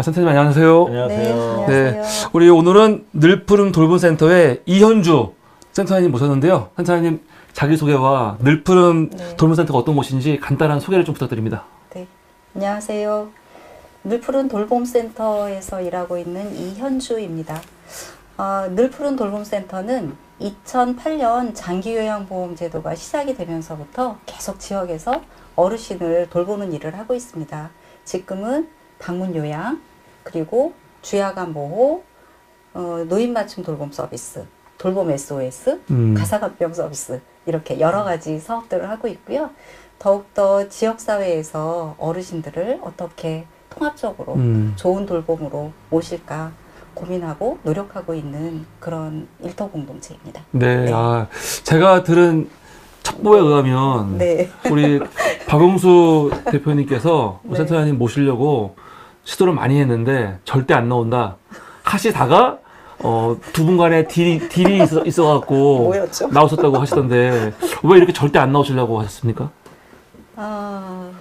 센터님 안녕하세요. 안녕하세요. 네, 안녕하세요. 우리 오늘은 늘푸른 돌봄센터의 이현주 센터장님 모셨는데요. 센터장님 자기소개와 늘푸른 돌봄센터가 어떤 곳인지 간단한 소개를 좀 부탁드립니다. 네, 안녕하세요. 늘푸른 돌봄센터에서 일하고 있는 이현주입니다. 늘푸른 돌봄센터는 2008년 장기요양보험제도가 시작이 되면서부터 계속 지역에서 어르신을 돌보는 일을 하고 있습니다. 지금은 방문요양, 그리고 주야간 보호, 노인맞춤 돌봄 서비스, 돌봄 SOS, 가사간병 서비스 이렇게 여러 가지 사업들을 하고 있고요. 더욱더 지역사회에서 어르신들을 어떻게 통합적으로 좋은 돌봄으로 모실까 고민하고 노력하고 있는 그런 일터 공동체입니다. 네, 네. 제가 들은 첩보에 의하면 네. 우리 박용수 대표님께서 네. 센터장님 모시려고 시도를 많이 했는데 절대 안 나온다 하시다가 두 분 간에 딜이 있어갖고 뭐였죠? 나오셨다고 하시던데 왜 이렇게 절대 안 나오시려고 하셨습니까?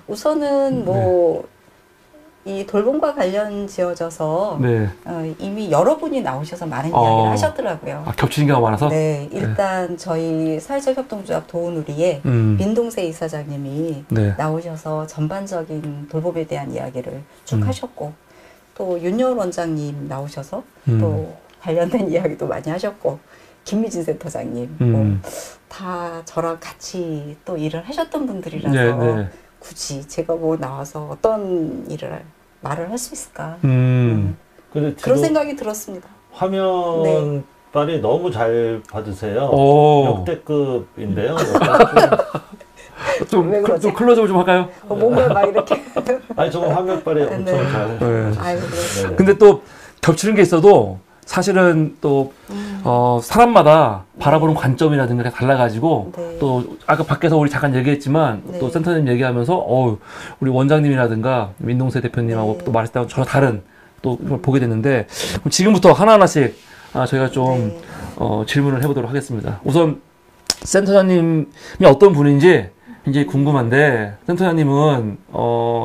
우선은 이 돌봄과 관련 지어져서 네. 이미 여러분이 나오셔서 많은 이야기를 하셨더라고요. 겹치는 경우가 많아서? 네, 일단 저희 사회적 협동조합 도우누리의 민동세 이사장님이 나오셔서 전반적인 돌봄에 대한 이야기를 쭉 하셨고, 또 윤여울 원장님 나오셔서 또 관련된 이야기도 많이 하셨고, 김미진 센터장님 다 저랑 같이 또 일을 하셨던 분들이라서 굳이 제가 나와서 어떤 일을 말을 할 수 있을까 그런 생각이 들었습니다. 화면빨이 너무 잘 받으세요. 역대급인데요. 좀 클로즈업 좀 할까요? 뭔가 막 이렇게 아니 정말 화면빨이 엄청 잘 근데 또 겹치는 게 있어도 사실은 또 사람마다 바라보는 관점이라든가 달라가지고 또 아까 밖에서 우리 잠깐 얘기했지만 또 센터님 얘기하면서 우리 원장님이라든가 민동세 대표님하고 또 말했다가 전혀 다른 또 보게 됐는데 그럼 지금부터 하나하나씩 저희가 좀 질문을 해보도록 하겠습니다. 우선 센터장님이 어떤 분인지 굉장히 궁금한데 센터장님은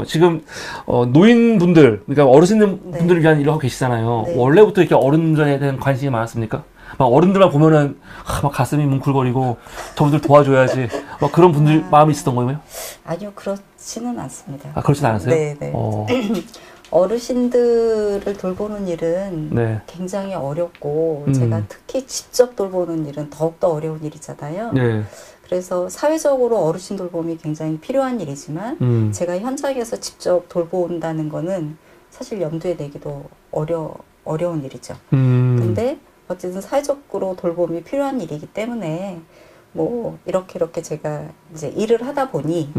지금 노인분들 그러니까 어르신분들을 위한 일을 하고 계시잖아요. 원래부터 이렇게 어른들에 대한 관심이 많았습니까? 막 어른들만 보면은 막 가슴이 뭉클거리고 저분들 도와줘야지 막 그런 분들 마음이 있었던 거예요? 아니요, 그렇지는 않습니다. 그렇진 않으세요? 네. 어르신들을 돌보는 일은 굉장히 어렵고 제가 특히 직접 돌보는 일은 더욱더 어려운 일이잖아요. 그래서 사회적으로 어르신 돌봄이 굉장히 필요한 일이지만 제가 현장에서 직접 돌본다는 거는 사실 염두에 내기도 어려운 일이죠. 근데 어쨌든 사회적으로 돌봄이 필요한 일이기 때문에 이렇게 제가 이제 일을 하다 보니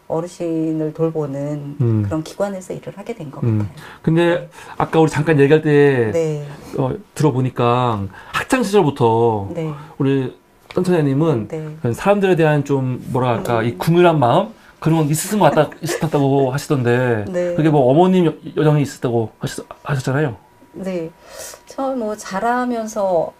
어르신을 돌보는 그런 기관에서 일을 하게 된 것 같아요. 근데 아까 우리 잠깐 얘기할 때 들어보니까 학창 시절부터 우리 센터장님은 사람들에 대한 좀 뭐랄까 이 궁휼한 마음 그런 건 있었다고 하시던데 그게 어머님 여정이 있었다고 하셨잖아요. 네, 저 자라면서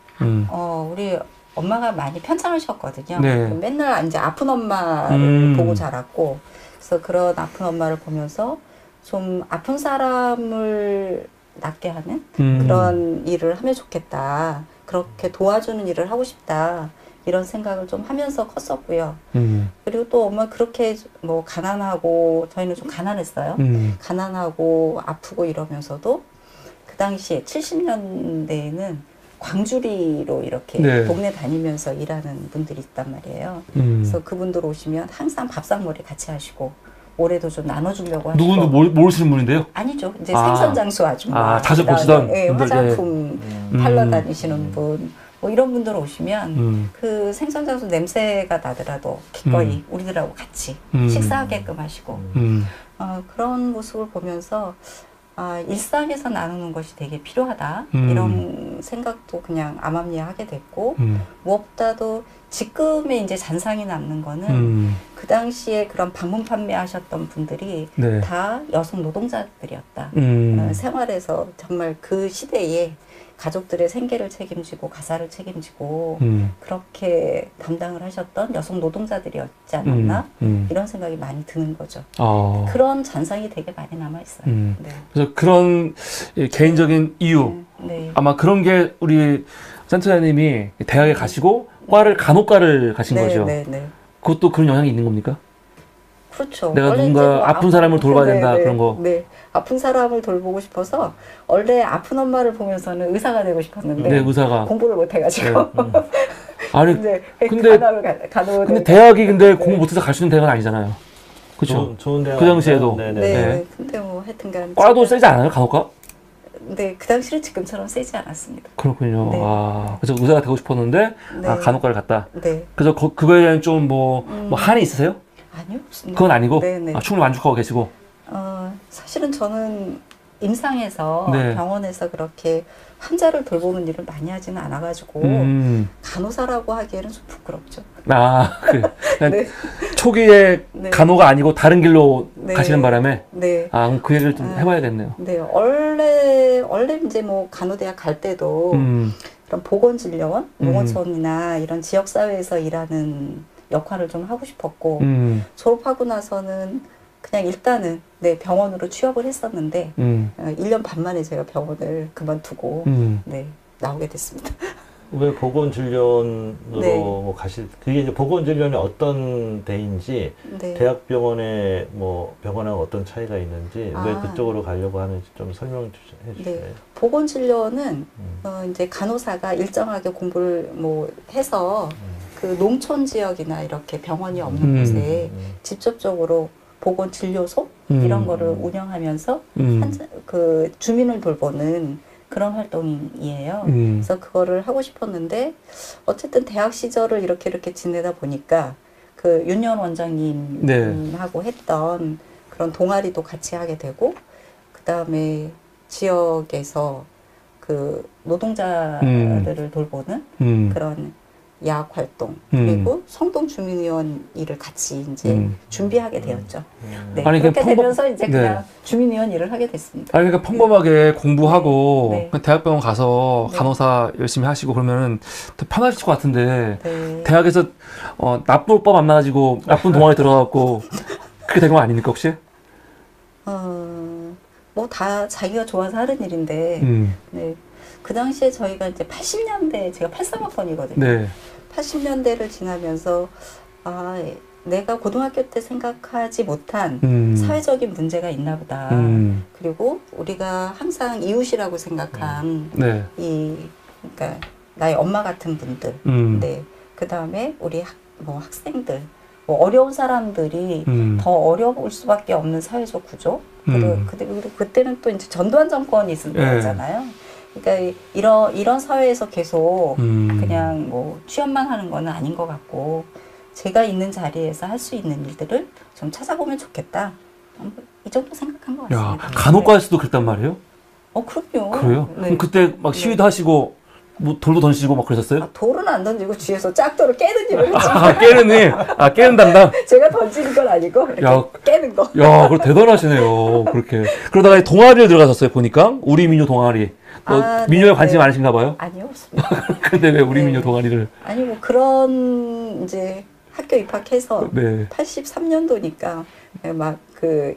우리 엄마가 많이 편찮으셨거든요. 맨날 이제 아픈 엄마를 보고 자랐고, 그래서 그런 아픈 엄마를 보면서 좀 아픈 사람을 낫게 하는 그런 일을 하면 좋겠다. 그렇게 도와주는 일을 하고 싶다. 이런 생각을 좀 하면서 컸었고요. 그리고 또 엄마 그렇게 가난하고, 저희는 좀 가난했어요. 가난하고 아프고 이러면서도 그 당시에 70년대에는 광주리로 이렇게 동네 다니면서 일하는 분들이 있단 말이에요. 그래서 그분들 오시면 항상 밥상머리 같이 하시고 올해도 좀 나눠주려고 하시고. 누군지 모르시는 분인데요? 아니죠. 이제 생선장수 아줌마. 자주 보시던 화장품 팔러 다니시는 분. 이런 분들 오시면 그 생선장수 냄새가 나더라도 기꺼이 우리들하고 같이 식사하게끔 하시고 그런 모습을 보면서 일상에서 나누는 것이 되게 필요하다 이런 생각도 그냥 암암리에 하게 됐고 무엇보다도 지금의 이제 잔상이 남는 거는 그 당시에 그런 방문 판매하셨던 분들이 네. 다 여성 노동자들이었다. 생활에서 정말 그 시대에 가족들의 생계를 책임지고 가사를 책임지고 그렇게 담당을 하셨던 여성 노동자들이었지 않았나 이런 생각이 많이 드는 거죠. 그런 잔상이 되게 많이 남아 있어요. 네. 그래서 그런 개인적인 이유 아마 그런 게 우리 센터장님이 대학에 가시고 과를 간호과를 가신 거죠. 네. 그것도 그런 영향이 있는 겁니까? 그렇죠. 내가 누군가 뭐 아픈 사람을 돌봐야 된다 그런 거. 네. 아픈 사람을 돌보고 싶어서 원래 아픈 엄마를 보면서는 의사가 되고 싶었는데 네, 의사가 공부를 못 해가지고. 아니 근데 대학이 근데 공부 못해서 갈 수 있는 대학은 아니잖아요. 그렇죠. 좋은 대학. 그 당시에도. 네. 근데 뭐 하여튼간 과도 세지 않아요, 간호과? 네, 그 당시는 지금처럼 세지 않았습니다. 그렇군요. 네. 그래서 의사가 되고 싶었는데 네. 간호과를 갔다. 네. 그래서 그거에 대한 좀 뭐 한이 있으세요? 아니요, 없습니다. 그건 아니고 네네. 충분히 만족하고 계시고. 사실은 저는 임상에서 네. 병원에서 그렇게 환자를 돌보는 일을 많이 하지는 않아가지고 간호사라고 하기에는 좀 부끄럽죠. 그래. 네. 초기에 네. 간호가 아니고 다른 길로 네. 가시는 바람에 네. 그럼 그 얘기를 좀 해봐야겠네요. 네, 원래 이제 뭐 간호대학 갈 때도 그런 보건진료원, 농어촌이나 이런 지역사회에서 일하는 역할을 좀 하고 싶었고 졸업하고 나서는 그냥 일단은 네, 병원으로 취업을 했었는데 1년 반 만에 제가 병원을 그만두고 네, 나오게 됐습니다. 왜 보건진료원으로 네. 뭐 그게 이제 보건진료원이 어떤 데인지 네. 대학병원에 뭐 병원하고 어떤 차이가 있는지 왜 그쪽으로 가려고 하는지 좀 설명 해주실래요? 네. 보건진료원은 이제 간호사가 일정하게 공부를 뭐 해서 그 농촌 지역이나 이렇게 병원이 없는 곳에 직접적으로 보건진료소 이런 거를 운영하면서 그 주민을 돌보는 그런 활동이에요. 그래서 그거를 하고 싶었는데 어쨌든 대학 시절을 이렇게 지내다 보니까 그 윤현 원장님하고 했던 그런 동아리도 같이 하게 되고 그 다음에 지역에서 그 노동자들을 돌보는 그런 야학 활동 그리고 성동 주민위원 일을 같이 이제 준비하게 되었죠. 네, 아니, 그렇게 되면서 이제 그냥 주민위원 일을 하게 됐습니다. 아니 그러니까 평범하게 공부하고 네. 그냥 대학병원 가서 네. 간호사 열심히 하시고 그러면은 더 편하실 것 같은데 네. 대학에서 나쁜 오빠 만나가지고 나쁜 동아리 들어가고 그렇게 된 거 아닙니까 혹시? 뭐 다 자기가 좋아서 하는 일인데 네. 그 당시에 저희가 이제 80년대 제가 83학번이거든요. 네. 80년대를 지나면서 내가 고등학교 때 생각하지 못한 사회적인 문제가 있나 보다. 그리고 우리가 항상 이웃이라고 생각한 네. 그러니까 나의 엄마 같은 분들, 네. 그 다음에 우리 학생들, 뭐 어려운 사람들이 더 어려울 수밖에 없는 사회적 구조. 그리고 그때는 또 이제 전두환 정권이 있을 때잖아요. 그러니까 이런 사회에서 계속 그냥 뭐 취업만 하는 거는 아닌 것 같고 제가 있는 자리에서 할 수 있는 일들을 좀 찾아보면 좋겠다. 이 정도 생각한 것 같습니다. 간호과에서도 그랬단 말이에요? 그럼요. 그래요? 네. 그럼 그때 막 시위도 하시고 뭐 돌도 던지고 막 그러셨어요? 돌은 안 던지고 뒤에서 짝돌을 깨는 일을 했죠. 깨는 일? 깨는 담당? 제가 던지는 건 아니고 이렇게 깨는 거. 야, 그거 대단하시네요. 그렇게. 그러다가 동아리를 들어가셨어요, 보니까. 우리 민요 동아리. 민요에 관심이 많으신가 봐요? 아니요, 없습니다. 근데 왜 우리 민요 동아리를? 아니, 뭐 그런 이제 학교 입학해서 네. 83년도니까 막 그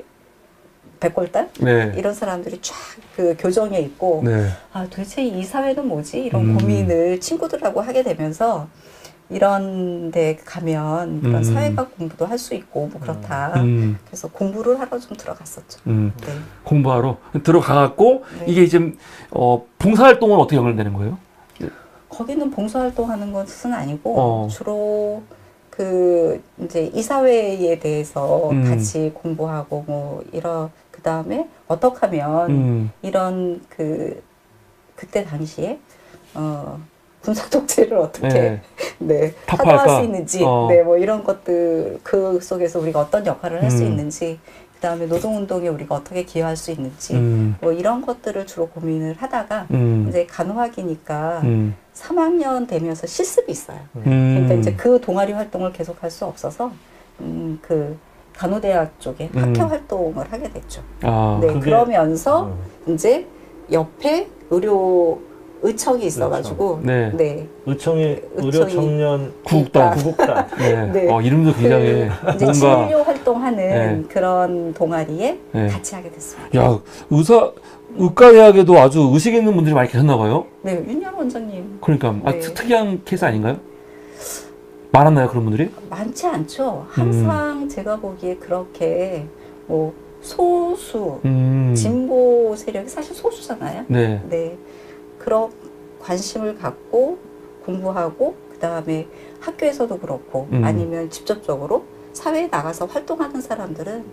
백골단? 네. 이런 사람들이 쫙 그 교정에 있고 네. 도대체 이 사회는 뭐지? 이런 고민을 친구들하고 하게 되면서 이런 데 가면 그런 사회학 공부도 할 수 있고 뭐 그렇다. 그래서 공부를 하러 좀 들어갔었죠. 네. 공부하러 들어가갖고 네. 이게 이제 봉사활동은 어떻게 연결되는 거예요? 거기는 봉사활동하는 것은 아니고 주로 그 이제 이사회에 대해서 같이 공부하고 뭐 그 다음에 어떻게 하면 이런 그때 당시에 군사 독재를 어떻게 타도할 수 있는지 네, 뭐 이런 것들 그 속에서 우리가 어떤 역할을 할 수 있는지 그 다음에 노동운동에 우리가 어떻게 기여할 수 있는지 뭐 이런 것들을 주로 고민을 하다가 이제 간호학이니까 3학년 되면서 실습이 있어요. 그러니까 이제 그 동아리 활동을 계속할 수 없어서 그 간호대학 쪽에 학회 활동을 하게 됐죠. 네, 그게, 그러면서 이제 옆에 의청이 있어가지고, 네. 네. 의청이 의료 청년 구국단. 구국단. 네. 네. 이름도 굉장히 이제 뭔가 진료 활동하는 네. 그런 동아리에 네. 같이 하게 됐습니다. 야, 의과대학에도 아주 의식 있는 분들이 많이 계셨나 봐요. 네, 윤여로 원장님. 그러니까 네. 특이한 케이스 아닌가요? 많았나요, 그런 분들이? 많지 않죠. 항상 제가 보기에 그렇게 뭐 소수, 진보 세력이 사실 소수잖아요. 네. 네. 그런 관심을 갖고 공부하고 그다음에 학교에서도 그렇고 아니면 직접적으로 사회에 나가서 활동하는 사람들은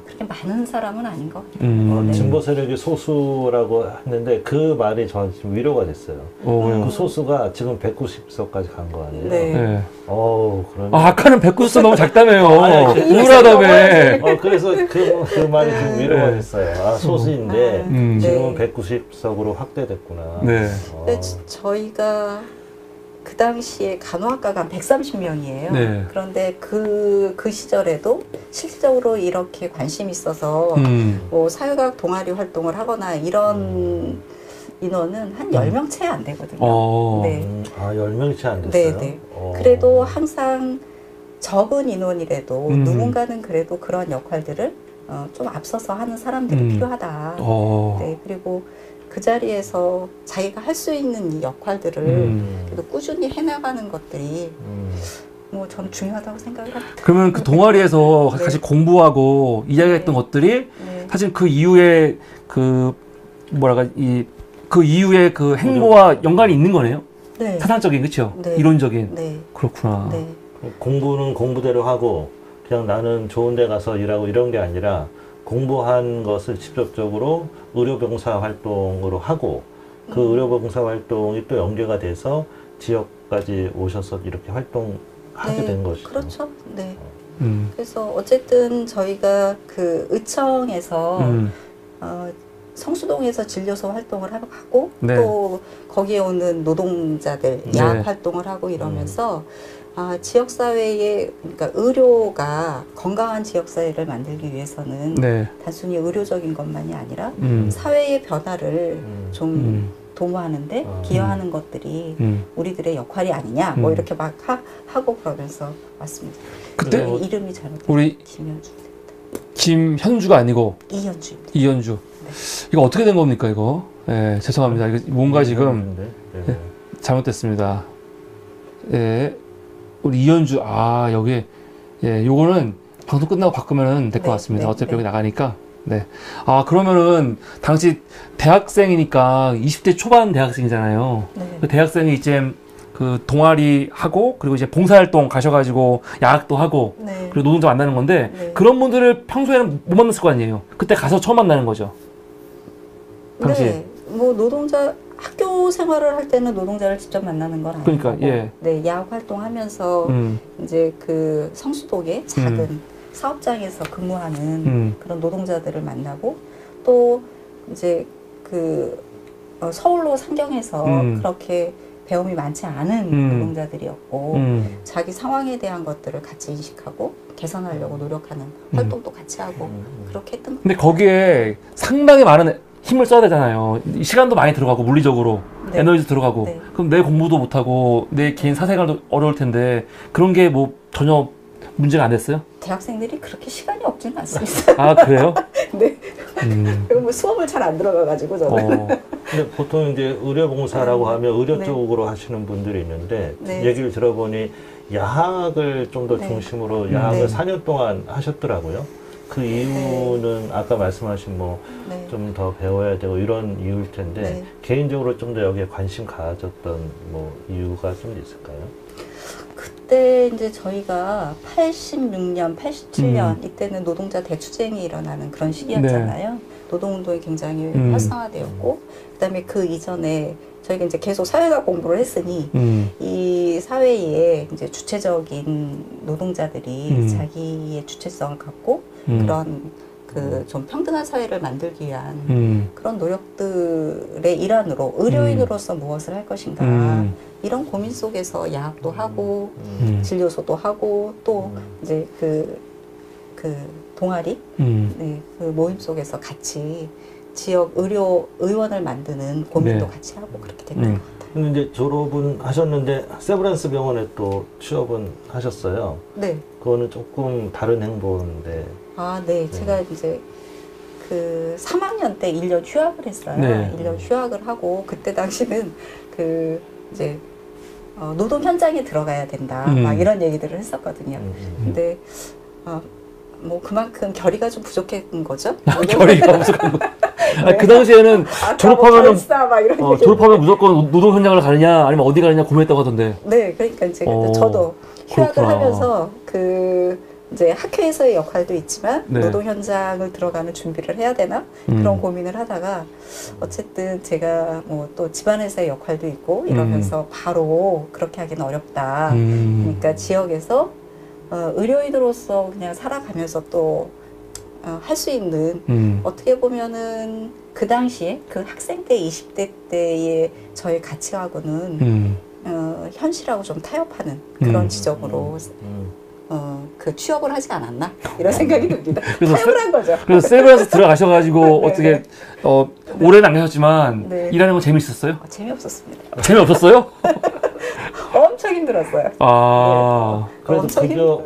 그렇게 많은 사람은 아닌 것 같아요. 네. 진보 세력이 소수라고 했는데 그 말이 저한테 좀 위로가 됐어요. 그 소수가 지금 190석까지 간 거 아니에요? 네. 네. 그러면 아까는 190석 너무 작다며요. 아니, 우울하다며. 그래서 그 말이 좀 위로가 됐어요. 소수인데 지금은 네. 190석으로 확대됐구나. 네. 근데 저희가 그 당시에 간호학과가 한 130명이에요. 네. 그런데 그 시절에도 실질적으로 이렇게 관심이 있어서 뭐 사회과학 동아리 활동을 하거나 이런 인원은 한 10명 채 안 되거든요. 네. 10명이 채 안 됐어요? 네네. 그래도 항상 적은 인원이라도 누군가는 그래도 그런 역할들을 좀 앞서서 하는 사람들이 필요하다. 네. 그리고 그 자리에서 자기가 할 수 있는 이 역할들을 그래도 꾸준히 해나가는 것들이 뭐 저는 중요하다고 생각을 합니다. 그러면 그 동아리에서 네. 같이 공부하고 이야기했던 네. 것들이 네. 사실 그 이후에 그 이후에 그 행보와 연관이 있는 거네요. 네. 사상적인, 그렇죠? 네. 이론적인. 네. 그렇구나. 네. 공부는 공부대로 하고 그냥 나는 좋은 데 가서 일하고 이런 게 아니라 공부한 것을 직접적으로 의료봉사 활동으로 하고 그 의료봉사 활동이 또 연계가 돼서 지역까지 오셔서 이렇게 활동하게 네. 된 것이죠. 그렇죠. 네. 그래서 어쨌든 저희가 그 의청에서 성수동에서 진료소 활동을 하고 네. 또 거기에 오는 노동자들 야학 네. 활동을 하고 이러면서 지역사회에 그러니까 의료가 건강한 지역사회를 만들기 위해서는 네. 단순히 의료적인 것만이 아니라 사회의 변화를 좀 도모하는데 기여하는 것들이 우리들의 역할이 아니냐 뭐 이렇게 막 하고 그러면서 왔습니다. 그때 이름이 잘못된 우리 김현주 김현주가 아니고 이현주입니다. 이현주. 네. 이거 어떻게 된 겁니까 이거? 예, 죄송합니다. 이거 뭔가 지금 네. 잘못됐습니다. 예, 우리 이현주 여기 요거는 방송 끝나고 바꾸면 될 것 네, 같습니다. 네, 어차피 네. 여기 나가니까. 네. 그러면은 당시 대학생이니까 20대 초반 대학생이잖아요. 네. 그 대학생이 이제 그 동아리 하고 그리고 이제 봉사활동 가셔가지고 야학도 하고 네. 그리고 노동자 만나는 건데 네. 그런 분들을 평소에는 못 만났을 거 아니에요. 그때 가서 처음 만나는 거죠. 당시에. 네, 뭐 노동자 학교 생활을 할 때는 노동자를 직접 만나는 건 아니고, 그러니까, 예. 네, 야학 활동하면서 이제 그 성수동의 작은 사업장에서 근무하는 그런 노동자들을 만나고 또 이제 그 서울로 상경해서 그렇게 배움이 많지 않은 노동자들이었고 자기 상황에 대한 것들을 같이 인식하고 개선하려고 노력하는 활동도 같이 하고 그렇게 했던 것 근데 같아요. 거기에 상당히 많은 힘을 써야 되잖아요. 시간도 많이 들어가고 물리적으로 네. 에너지도 들어가고 네. 그럼 내 공부도 못하고 내 개인 사생활도 어려울 텐데 그런 게 뭐 전혀 문제가 안 됐어요? 대학생들이 그렇게 시간이 없지는 않습니다. 그래요? 네. 그리고 뭐 수업을 잘 안 들어가가지고 저는. 근데 보통 이제 의료봉사라고 하면 의료 네. 쪽으로 하시는 분들이 있는데 네. 얘기를 들어보니 야학을 좀 더 네. 중심으로 야학을 네. 4년 동안 하셨더라고요. 그 이유는 아까 말씀하신 뭐 좀 네. 더 배워야 되고 이런 이유일 텐데 네. 개인적으로 좀 더 여기에 관심 가졌던 뭐 이유가 좀 있을까요? 그때 이제 저희가 86년, 87년 이때는 노동자 대투쟁이 일어나는 그런 시기였잖아요. 노동운동이 굉장히 활성화되었고 그다음에 그 이전에 저희가 이제 계속 사회학 공부를 했으니 이 사회에 이제 주체적인 노동자들이 자기의 주체성을 갖고 그런 그 좀 평등한 사회를 만들기 위한 그런 노력들의 일환으로 의료인으로서 무엇을 할 것인가 이런 고민 속에서 야학도 하고 진료소도 하고 또 이제 그 동아리 네, 그 모임 속에서 같이 지역 의원을 만드는 고민도 네. 같이 하고 그렇게 된 것 같아요. 근데 이제 졸업은 하셨는데 세브란스 병원에 또 취업은 하셨어요. 네. 그거는 조금 다른 행보인데. 아, 네. 제가 이제 그 3학년 때 1년 휴학을 했어요. 네. 1년 휴학을 하고 그때 당시는 그 이제 노동 현장에 들어가야 된다. 막 이런 얘기들을 했었거든요. 근데 뭐 그만큼 결의가 좀 부족했던 거죠. 결의가 부족한 거. 네. 그 당시에는 졸업하면은 졸업하면 무조건 노동 현장을 가느냐 아니면 어디 가느냐 고민했다고 하던데. 네, 그러니까 이제 저도 휴학을 그렇구나. 하면서 그 이제 학회에서의 역할도 있지만 네. 노동 현장을 들어가는 준비를 해야 되나 그런 고민을 하다가 어쨌든 제가 뭐 또 집안에서의 역할도 있고 이러면서 바로 그렇게 하기는 어렵다. 그러니까 지역에서 의료인으로서 그냥 살아가면서 또 할 수 있는 어떻게 보면은 그 당시에 그 학생 때 20대 때의 저의 가치하고는 현실하고 좀 타협하는 그런 지점으로 그 취업을 하지 않았나 이런 생각이 듭니다. 타협을 한 거죠. 그래서 세브란스 들어가셔가지고 네, 어떻게 네. 오래는 안 계셨지만 네. 일하는 건 재밌었어요? 재미없었습니다. 재미없었어요? 엄청 힘들었어요. 아 네. 그래도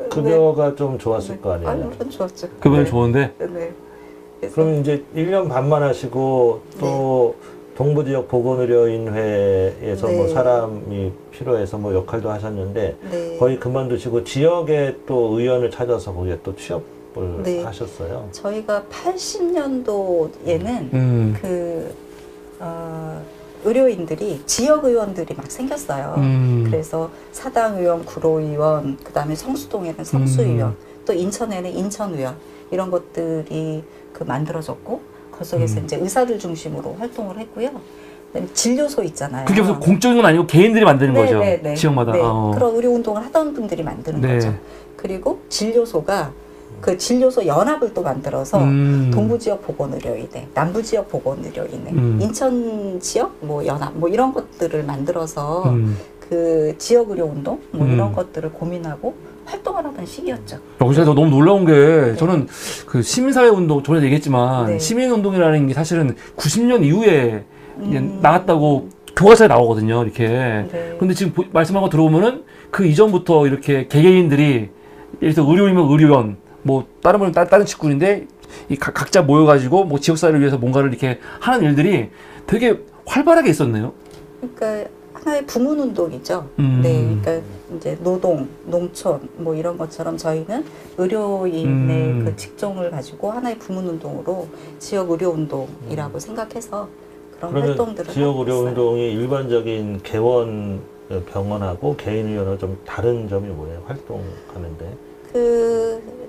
급여가 좀 좋았을 거 아니에요? 아니, 물론 좋았죠. 급여는 네. 좋은데. 네. 그럼 이제 1년 반만 하시고 또 동부지역 보건의료인회에서 네. 뭐 사람이 필요해서 뭐 역할도 하셨는데 네. 거의 그만두시고 지역에 또 의원을 찾아서 거기에 또 취업을 네. 하셨어요. 저희가 80년도에는 의료인들이 지역 의원들이 막 생겼어요. 그래서 사당 의원, 구로 의원, 그 다음에 성수동에는 성수 의원, 또 인천에는 인천 의원 이런 것들이 그 만들어졌고 그 속에서 이제 의사들 중심으로 활동을 했고요. 그다음에 진료소 있잖아요. 그게 무슨 공적인 건 아니고 개인들이 만드는 거죠. 네. 지역마다. 네. 그런 의료 운동을 하던 분들이 만드는 네. 거죠. 그리고 진료소가 그 진료소 연합을 또 만들어서 동부 지역 보건의료인회, 남부 지역 보건의료인회, 인천 지역 뭐 연합 뭐 이런 것들을 만들어서 그 지역 의료 운동 뭐 이런 것들을 고민하고 활동을 하던 시기였죠. 제가 너무 놀라운 게 저는 그 시민사회 운동 전에 얘기했지만 네. 시민 운동이라는 게 사실은 90년 이후에 이제 나왔다고 교과서에 나오거든요. 이렇게. 네. 근데 지금 말씀한 거 들어보면은 그 이전부터 이렇게 개개인들이 예를 들어 의료인이면 의료원 뭐 다른 분은 다른 직군인데 이 각자 모여가지고 뭐 지역사회를 위해서 뭔가를 이렇게 하는 일들이 되게 활발하게 있었네요. 그러니까 하나의 부문 운동이죠. 네, 그러니까 이제 노동, 농촌 뭐 이런 것처럼 저희는 의료인의 그 직종을 가지고 하나의 부문 운동으로 지역 의료 운동이라고 생각해서 그런 활동들을 지역 하고 의료 있어요. 운동이 일반적인 개원 병원하고 개인 의원은 좀 다른 점이 뭐예요? 활동하는데?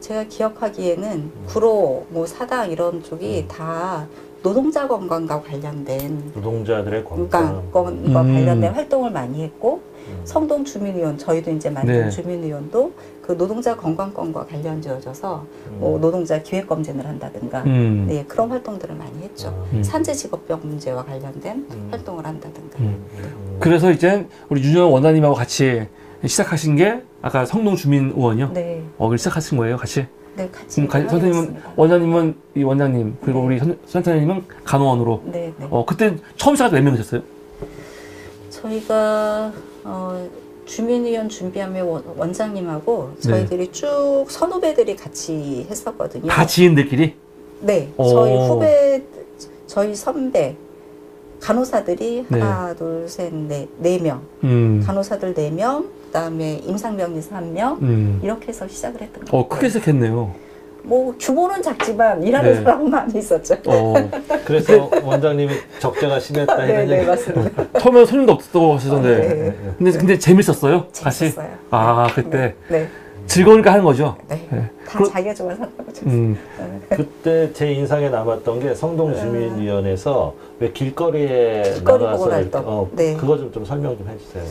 제가 기억하기에는 구로, 뭐 사당 이런 쪽이 다 노동자 건강과 관련된 노동자들의 건강. 건강과 관련된 활동을 많이 했고 성동 주민의원 저희도 이제 만든 네. 주민의원도 그 노동자 건강권과 관련지어져서 뭐 노동자 기획 검진을 한다든가 네, 그런 활동들을 많이 했죠. 산재 직업병 문제와 관련된 활동을 한다든가. 그래서 이제 우리 윤여원 원장님하고 같이 시작하신 게 아까 성동 주민의원이요? 네. 그걸 시작하신 거예요, 같이? 네, 같이. 선생님은 원장님은 이 원장님 그리고 네. 우리 선생님은 간호원으로. 네, 네. 그때 처음 시작할 때 몇 명이셨어요? 저희가 주민의원 준비하면 원장님하고 저희들이 쭉 선후배들이 같이 했었거든요. 다 지인들끼리? 네, 저희 선배 간호사들이 네. 하나, 둘, 셋, 네 명. 간호사들 4명, 그다음에 임상병리사 1명 이렇게 해서 시작을 했던 거예요. 크게 시작했네요. 뭐 규모는 작지만 일하는 네. 사람은 많이 있었죠. 그래서 원장님이 적재가 심했다 이런 네, 얘기. 맞습니다. 처음에는 손님도 없었다고 하시던데. 네. 근데 재밌었어요? 같이? 재밌었어요. 그때. 네. 즐거우니까 하는 거죠. 네. 네. 다 자기가 좋아서 한다고 쳤어요. 그때 제 인상에 남았던 게 성동주민위원회에서 왜 길거리에 길거리 나가서 보건활동. 네. 그거 좀 설명 좀 해주세요.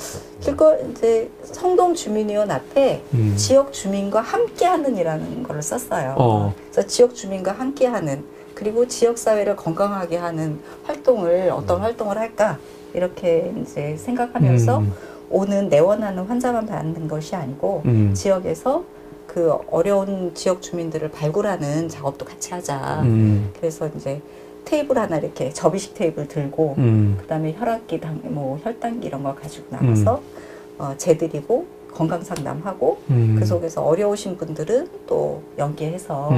이제 성동주민위원 앞에 지역 주민과 함께하는 이라는 걸 썼어요. 그래서 지역 주민과 함께하는, 그리고 지역 사회를 건강하게 하는 활동을 어떤 활동을 할까 이렇게 이제 생각하면서 오는 내원하는 환자만 받는 것이 아니고 지역에서 그 어려운 지역 주민들을 발굴하는 작업도 같이 하자. 그래서 이제 테이블 하나 이렇게 접이식 테이블 들고 그다음에 혈압기, 뭐 혈당기 이런 거 가지고 나가서 재드리고 건강 상담하고 그 속에서 어려우신 분들은 또 연계해서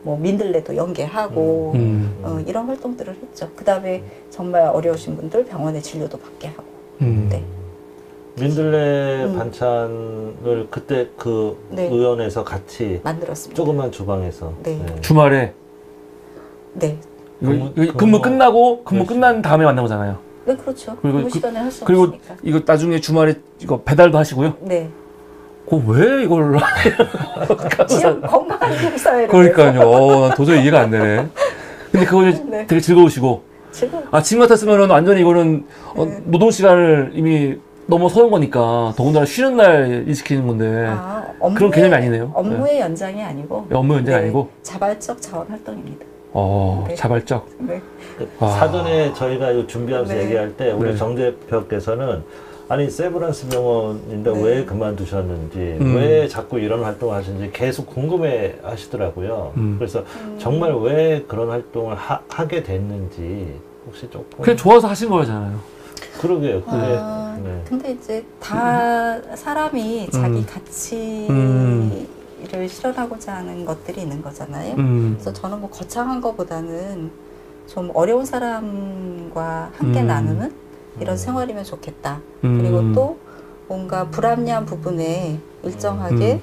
뭐 민들레도 연계하고 이런 활동들을 했죠. 그다음에 정말 어려우신 분들 병원에 진료도 받게 하고. 네. 민들레 반찬을 그때 그 네. 의원에서 같이 만들었습니다. 조그만 주방에서. 네. 주말에. 네. 근무 끝나고 근무 끝난 다음에 만난 거잖아요. 네, 그렇죠. 그리고 근무 시간에 할 수 그리고 없으니까. 이거 나중에 주말에 이거 배달도 하시고요. 네. 왜 이걸 지역 건강한 지역사회를 그러니까요. 난 도저히 이해가 안 되네. 근데 그거 네. 되게 즐거우시고. 지금 지금 같았으면 완전히 이거는 노동 시간을 이미 넘어서는 거니까 더군다나 쉬는 날 일시키는 건데 그런 개념이 아니네요. 업무의 연장이 아니고 업무 연장이 아니고 자발적 자원 활동입니다. 네. 자발적. 네. 사전에 저희가 이거 준비하면서 네. 얘기할 때 우리 네. 정 대표께서는 아니 세브란스 병원인데 네. 왜 그만두셨는지 왜 자꾸 이런 활동을 하시는지 계속 궁금해 하시더라고요. 그래서 정말 왜 그런 활동을 하게 됐는지 혹시 조금 그냥 좋아서 하신 거잖아요. 그러게요. 네. 근데 이제 다 사람이 자기 가치를 실현하고자 하는 것들이 있는 거잖아요. 그래서 저는 뭐 거창한 것보다는 좀 어려운 사람과 함께 나누는 이런 생활이면 좋겠다. 그리고 또 뭔가 불합리한 부분에 일정하게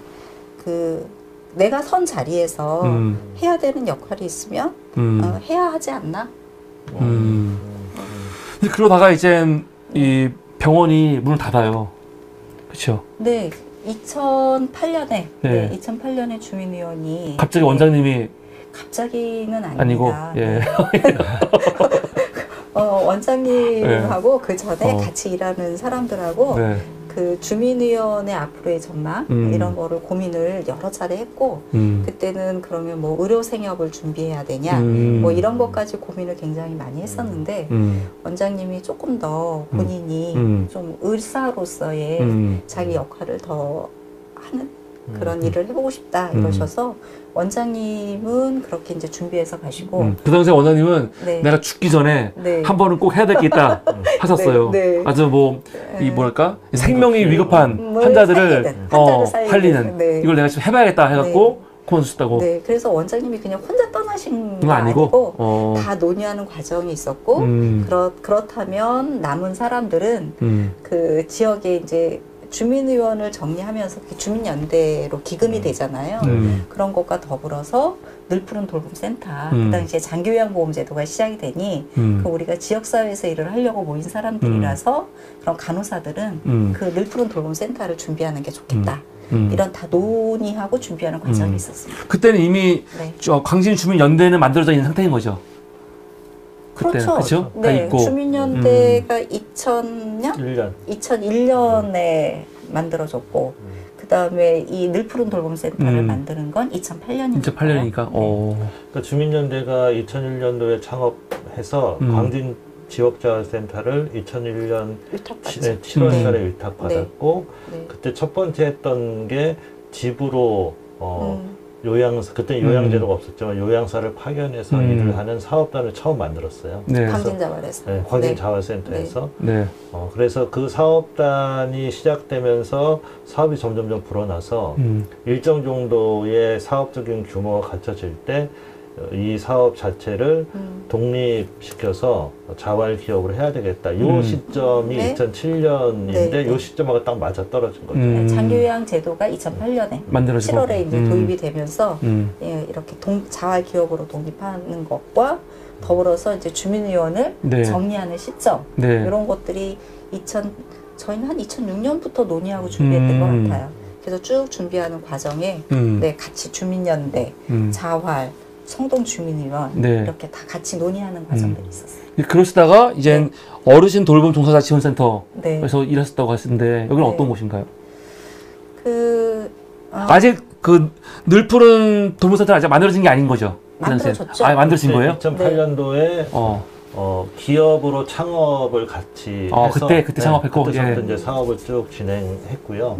그 내가 선 자리에서 해야 되는 역할이 있으면 해야 하지 않나? 근데 그러다가 이제 이 병원이 문을 닫아요. 그렇죠? 네. 2008년에 네. 2008년에 주민위원이 갑자기 원장님이 갑자기는 아닙니다. 아니고 예. 원장님하고 그 전에 같이 일하는 사람들하고 네. 그 주민위원회 앞으로의 전망 이런 거를 고민을 여러 차례 했고 그때는 그러면 뭐 의료 생협을 준비해야 되냐 뭐 이런 것까지 고민을 굉장히 많이 했었는데 원장님이 조금 더 본인이 좀 의사로서의 자기 역할을 더 하는 그런 일을 해보고 싶다 이러셔서 원장님은 그렇게 이제 준비해서 가시고 그 당시에 원장님은 네. 내가 죽기 전에 네. 한 번은 꼭 해야 될 게 있다 하셨어요. 네. 아주 뭐 이 뭐랄까 생명이 위급한 뭘 환자들을 환자를 살리는. 살리는 네. 이걸 내가 지금 해봐야겠다 해갖고 그만두셨다고. 네, 그래서 원장님이 그냥 혼자 떠나신 거 그건 아니고 아니고 다 논의하는 과정이 있었고 그렇다면 남은 사람들은 그 지역에 이제 주민의원을 정리하면서 주민연대로 기금이 되잖아요. 그런 것과 더불어서 늘푸른 돌봄센터 그 당시에 장기요양보험제도가 시작이 되니 그 우리가 지역사회에서 일을 하려고 모인 사람들이라서 그런 간호사들은 그 늘푸른 돌봄센터를 준비하는 게 좋겠다. 이런 다 논의하고 준비하는 과정이 있었습니다. 그때는 이미 네. 광진 주민연대는 만들어져 있는 상태인 거죠. 그때는, 그렇죠. 그렇죠? 다 네, 있고. 주민연대가 2000년? 1년. 2001년에 만들어졌고 그 다음에 이 늘푸른 돌봄센터를 만드는 건 2008년입니다. 2008년이니까. 그러니까 주민연대가 2001년도에 창업해서 광진 지역자원센터를 2001년 7월달에 위탁받았고 네. 그때 첫 번째 했던 게 집으로 요양사, 그때 요양제도가 없었지만 요양사를 파견해서 일을 하는 사업단을 처음 만들었어요. 네. 광진자활에서. 네, 광진자활센터에서. 네. 그래서 그 사업단이 시작되면서 사업이 점점점 불어나서 일정 정도의 사업적인 규모가 갖춰질 때 이 사업 자체를 독립시켜서 자활기업으로 해야 되겠다. 이 시점이 네. 2007년인데 네. 이 시점하고 딱 맞아 떨어진 거죠. 장기요양 제도가 2008년에 만들어지고. 7월에 이제 도입이 되면서 예, 이렇게 자활기업으로 독립하는 것과 더불어서 이제 주민의원을 네. 정리하는 시점 네. 이런 것들이 저희는 한 2006년부터 논의하고 준비했던 것 같아요. 그래서 쭉 준비하는 과정에 네, 같이 주민연대, 자활, 성동주민의원 네. 이렇게 다 같이 논의하는 과정들이 있었어요. 그러시다가 이젠 어르신 돌봄 종사자 지원센터에서 네. 일하셨다고 하시는데 여기는 네. 어떤 곳인가요? 아직 그 늘푸른 돌봄센터는 아직 만들어진 게 아닌 거죠? 만들어졌죠. 만들어진 거예요? 2008년도에 기업으로 창업을 같이 해서 그때 창업했고 그때부터 이제 사업을 쭉 진행했고요.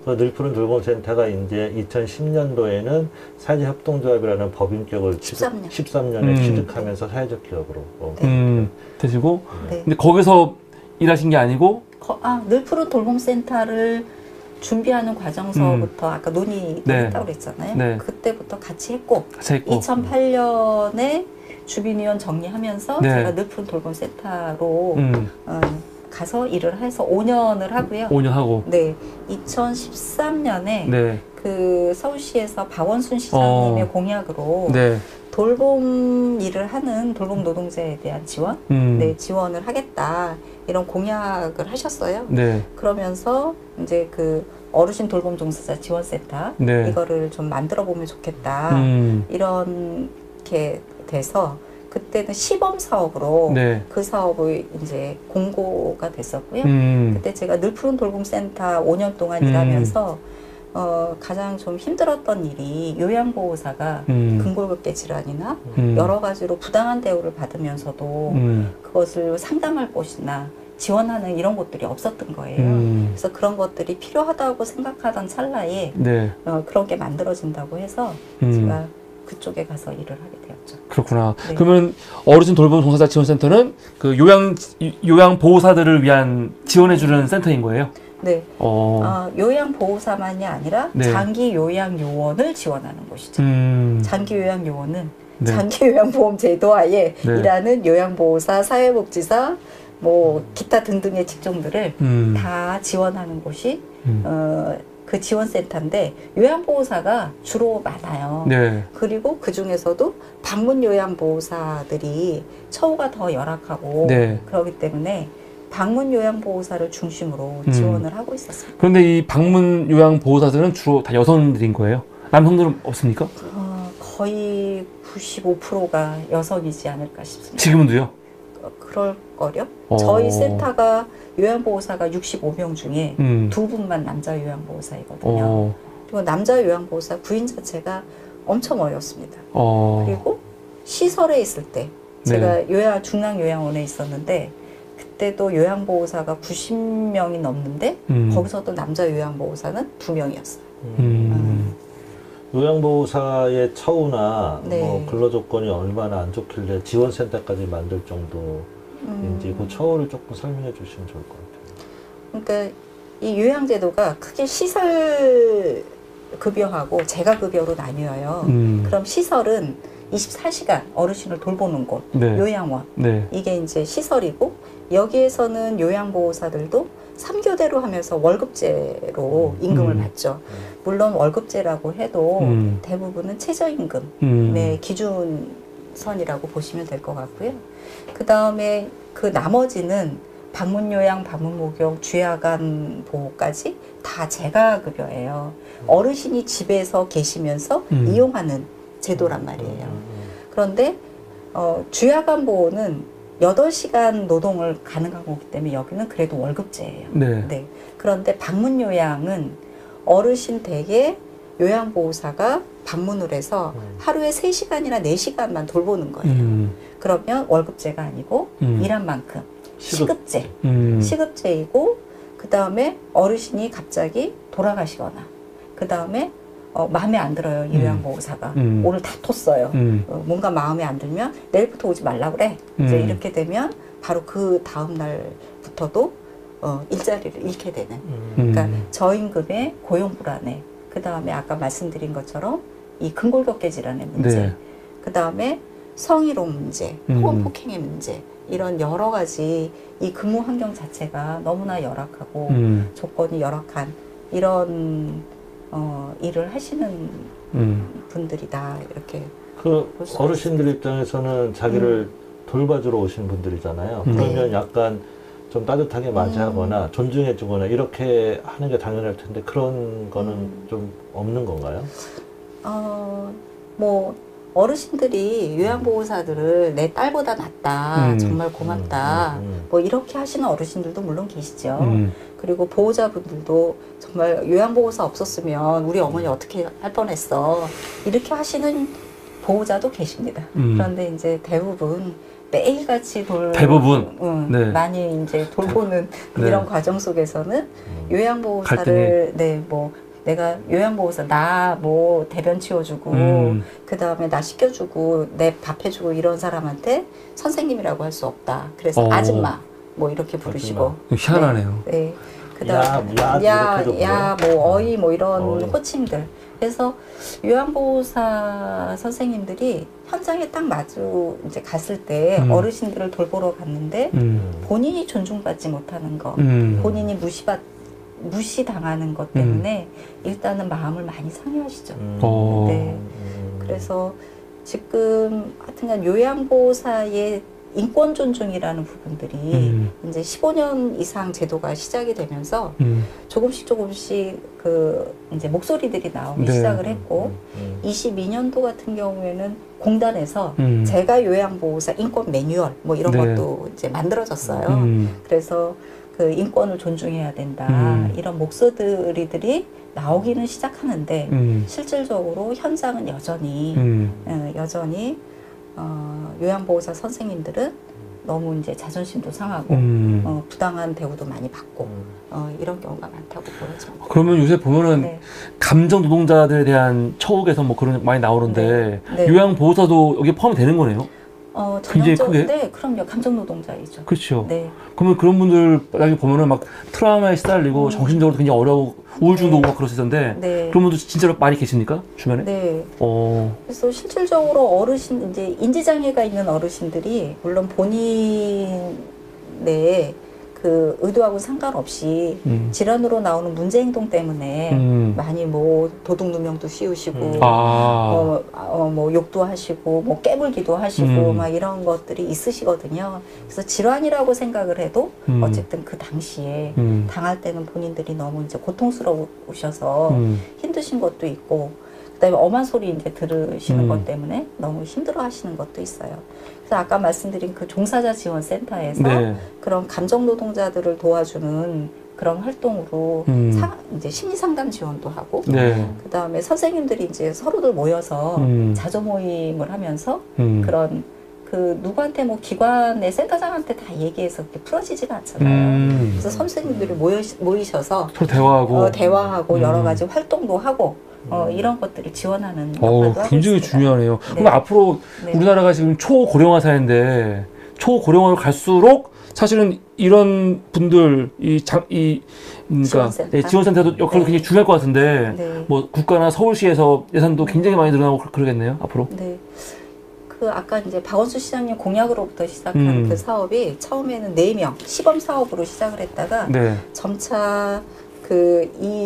그 늘푸른 돌봄센터가 이제 2010년도에는 사회협동조합이라는 법인격을 13년에 취득하면서 사회적 기업으로 되시고 네. 근데 거기서 일하신 게 아니고 늘푸른 돌봄센터를 준비하는 과정서부터 아까 논의도 네. 했다고 그랬잖아요. 네. 그때부터 같이 했고 2008년에 주민위원 정리하면서 네. 제가 늘푸른 돌봄센터로 가서 일을 해서 5년을 하고요. 5년 하고 네, 2013년에 네. 그 서울시에서 박원순 시장님의 공약으로 네. 돌봄 일을 하는 돌봄 노동자에 대한 지원, 네, 지원을 하겠다 이런 공약을 하셨어요. 네. 그러면서 이제 그 어르신 돌봄 종사자 지원센터 네. 이거를 좀 만들어 보면 좋겠다 이렇게 돼서 그때는 시범 사업으로 네. 그 사업을 이제 공고가 됐었고요. 그때 제가 늘푸른 돌봄센터 5년 동안 일하면서 가장 좀 힘들었던 일이 요양보호사가 근골격계 질환이나 여러 가지로 부당한 대우를 받으면서도 그것을 상담할 곳이나 지원하는 이런 곳들이 없었던 거예요. 그래서 그런 것들이 필요하다고 생각하던 찰나에 네. 그런 게 만들어진다고 해서 제가 그쪽에 가서 일을 하게 되었죠. 그렇구나. 네. 그러면 어르신 돌봄 종사자 지원센터는 그 요양 보호사들을 위한 지원해주는 센터인 거예요? 네. 요양보호사만이 아니라 네. 장기요양요원을 지원하는 곳이죠. 장기요양요원은 네. 장기요양보험 제도하에 네. 일하는 요양보호사, 사회복지사, 뭐 기타 등등의 직종들을 다 지원하는 곳이 그 지원센터인데 요양보호사가 주로 많아요. 네. 그리고 그 중에서도 방문 요양보호사들이 처우가 더 열악하고 네. 그렇기 때문에 방문 요양보호사를 중심으로 지원을 하고 있었습니다. 그런데 이 방문 요양 보호사들은 주로 다 여성들인 거예요? 남성들은 없습니까? 거의 95%가 여성이지 않을까 싶습니다. 지금도요? 그럴걸요? 저희 센터가 요양보호사가 65명 중에 2분만 남자 요양보호사이거든요. 그리고 남자 요양보호사 부인 자체가 엄청 어렵습니다. 그리고 시설에 있을 때 제가 네. 중랑요양원에 있었는데 그때도 요양보호사가 90명이 넘는데 거기서도 남자 요양보호사는 2명이었어요. 요양보호사의 처우나 네. 뭐 근로조건이 얼마나 안 좋길래 지원센터까지 만들 정도인지 그 처우를 조금 설명해 주시면 좋을 것 같아요. 그러니까 이 요양제도가 크게 시설 급여하고 재가 급여로 나뉘어요. 그럼 시설은 24시간 어르신을 돌보는 곳, 네. 요양원. 네. 이게 이제 시설이고 여기에서는 요양보호사들도 3교대로 하면서 월급제로 임금을 받죠. 물론 월급제라고 해도 대부분은 최저임금의 기준선이라고 보시면 될 것 같고요. 그 다음에 그 나머지는 방문요양, 방문목욕, 주야간 보호까지 다 재가급여예요. 어르신이 집에서 계시면서 이용하는 제도란 말이에요. 그런데 주야간 보호는 8시간 노동을 가능한 거기 때문에 여기는 그래도 월급제예요. 네. 네. 그런데 방문 요양은 어르신 댁에 요양보호사가 방문을 해서 하루에 3시간이나 4시간만 돌보는 거예요. 그러면 월급제가 아니고 일한 만큼 시급제. 시급제이고 그 다음에 어르신이 갑자기 돌아가시거나 그 다음에 마음에 안 들어요. 이 요양보호사가. 오늘 다퉜어요. 뭔가 마음에 안 들면 내일부터 오지 말라고 그래. 이제 이렇게 되면 바로 그 다음 날부터도 일자리를 잃게 되는. 그러니까 저임금의 고용불안에 그 다음에 아까 말씀드린 것처럼 이 근골격계 질환의 문제 네. 그 다음에 성희롱 문제, 혹은 폭행의 문제 이런 여러 가지 이 근무 환경 자체가 너무나 열악하고 조건이 열악한 이런 일을 하시는 분들이다 이렇게 그 어르신들 입장에서는 자기를 돌봐주러 오신 분들이잖아요. 그러면 약간 좀 따뜻하게 맞이하거나 존중해주거나 이렇게 하는 게 당연할 텐데 그런 거는 좀 없는 건가요? 뭐 어르신들이 요양보호사들을 내 딸보다 낫다, 정말 고맙다, 뭐 이렇게 하시는 어르신들도 물론 계시죠. 그리고 보호자분들도 정말 요양보호사 없었으면 우리 어머니 어떻게 할 뻔했어, 이렇게 하시는 보호자도 계십니다. 그런데 이제 대부분 매일같이 대부분 네. 많이 이제 돌보는 네. 이런 과정 속에서는 요양보호사를 뭐 내가 요양보호사 나 뭐 대변 치워주고 그 다음에 나 씻겨주고 내 밥 해주고 이런 사람한테 선생님이라고 할 수 없다. 그래서 아줌마 뭐 이렇게 부르시고 희한하네요. 네. 그다음 야 뭐 어이 뭐 이런 호칭들. 그래서 요양보호사 선생님들이 현장에 딱 마주 이제 갔을 때 어르신들을 돌보러 갔는데 본인이 존중받지 못하는 거, 본인이 무시당하는 것 때문에 일단은 마음을 많이 상해하시죠. 네. 그래서 지금 하여튼간 요양보호사의 인권 존중이라는 부분들이 이제 15년 이상 제도가 시작이 되면서 조금씩 그 이제 목소리들이 나오기 시작을 했고 22년도 같은 경우에는 공단에서 제가 요양보호사 인권 매뉴얼 뭐 이런 것도 이제 만들어졌어요. 그래서 그 인권을 존중해야 된다 이런 목소리들이 나오기는 시작하는데 실질적으로 현장은 여전히 요양보호사 선생님들은 너무 이제 자존심도 상하고 부당한 대우도 많이 받고 이런 경우가 많다고 보여집니다. 그러면 요새 보면은 감정 노동자들에 대한 처우 개선 뭐 그런 게 많이 나오는데 요양보호사도 여기에 포함이 되는 거네요? 굉장히 크게? 네, 그럼요. 감정 노동자이죠. 그렇죠. 네. 그러면 그런 분들 나중에 보면은 막 트라우마에 시달리고 정신적으로 굉장히 어려워 우울증도 오고 막 그러시던데 그런 분들 진짜로 많이 계십니까? 주변에? 네. 그래서 실질적으로 어르신 이제 인지장애가 있는 어르신들이 물론 본인의 그 의도하고 상관없이 질환으로 나오는 문제 행동 때문에 많이 뭐 도둑 누명도 씌우시고 뭐 욕도 하시고 뭐 깨물기도 하시고 막 이런 것들이 있으시거든요. 그래서 질환이라고 생각을 해도 어쨌든 그 당시에 당할 때는 본인들이 너무 이제 고통스러우셔서 힘드신 것도 있고 그다음에 엄한 소리 이제 들으시는 것 때문에 너무 힘들어하시는 것도 있어요. 그래서 아까 말씀드린 그 종사자 지원 센터에서 그런 감정 노동자들을 도와주는 그런 활동으로 이제 심리 상담 지원도 하고 그다음에 선생님들이 이제 서로들 모여서 자조 모임을 하면서 그런 그 누구한테 뭐 기관의 센터장한테 다 얘기해서 그렇게 풀어지지가 않잖아요. 그래서 선생님들이 모이셔서 서로 대화하고 여러 가지 활동도 하고 이런 것들을 지원하는 역할도 하고 굉장히 있습니다. 중요하네요. 그럼 앞으로 우리나라가 지금 초고령화 사회인데 초고령화로 갈수록 사실은 이런 분들 그러니까 지원센터도 역할이 굉장히 중요할 것 같은데 뭐 국가나 서울시에서 예산도 굉장히 많이 늘어나고 그러겠네요 앞으로. 네. 그 아까 이제 박원순 시장님 공약으로부터 시작한 그 사업이 처음에는 4명 시범 사업으로 시작을 했다가 점차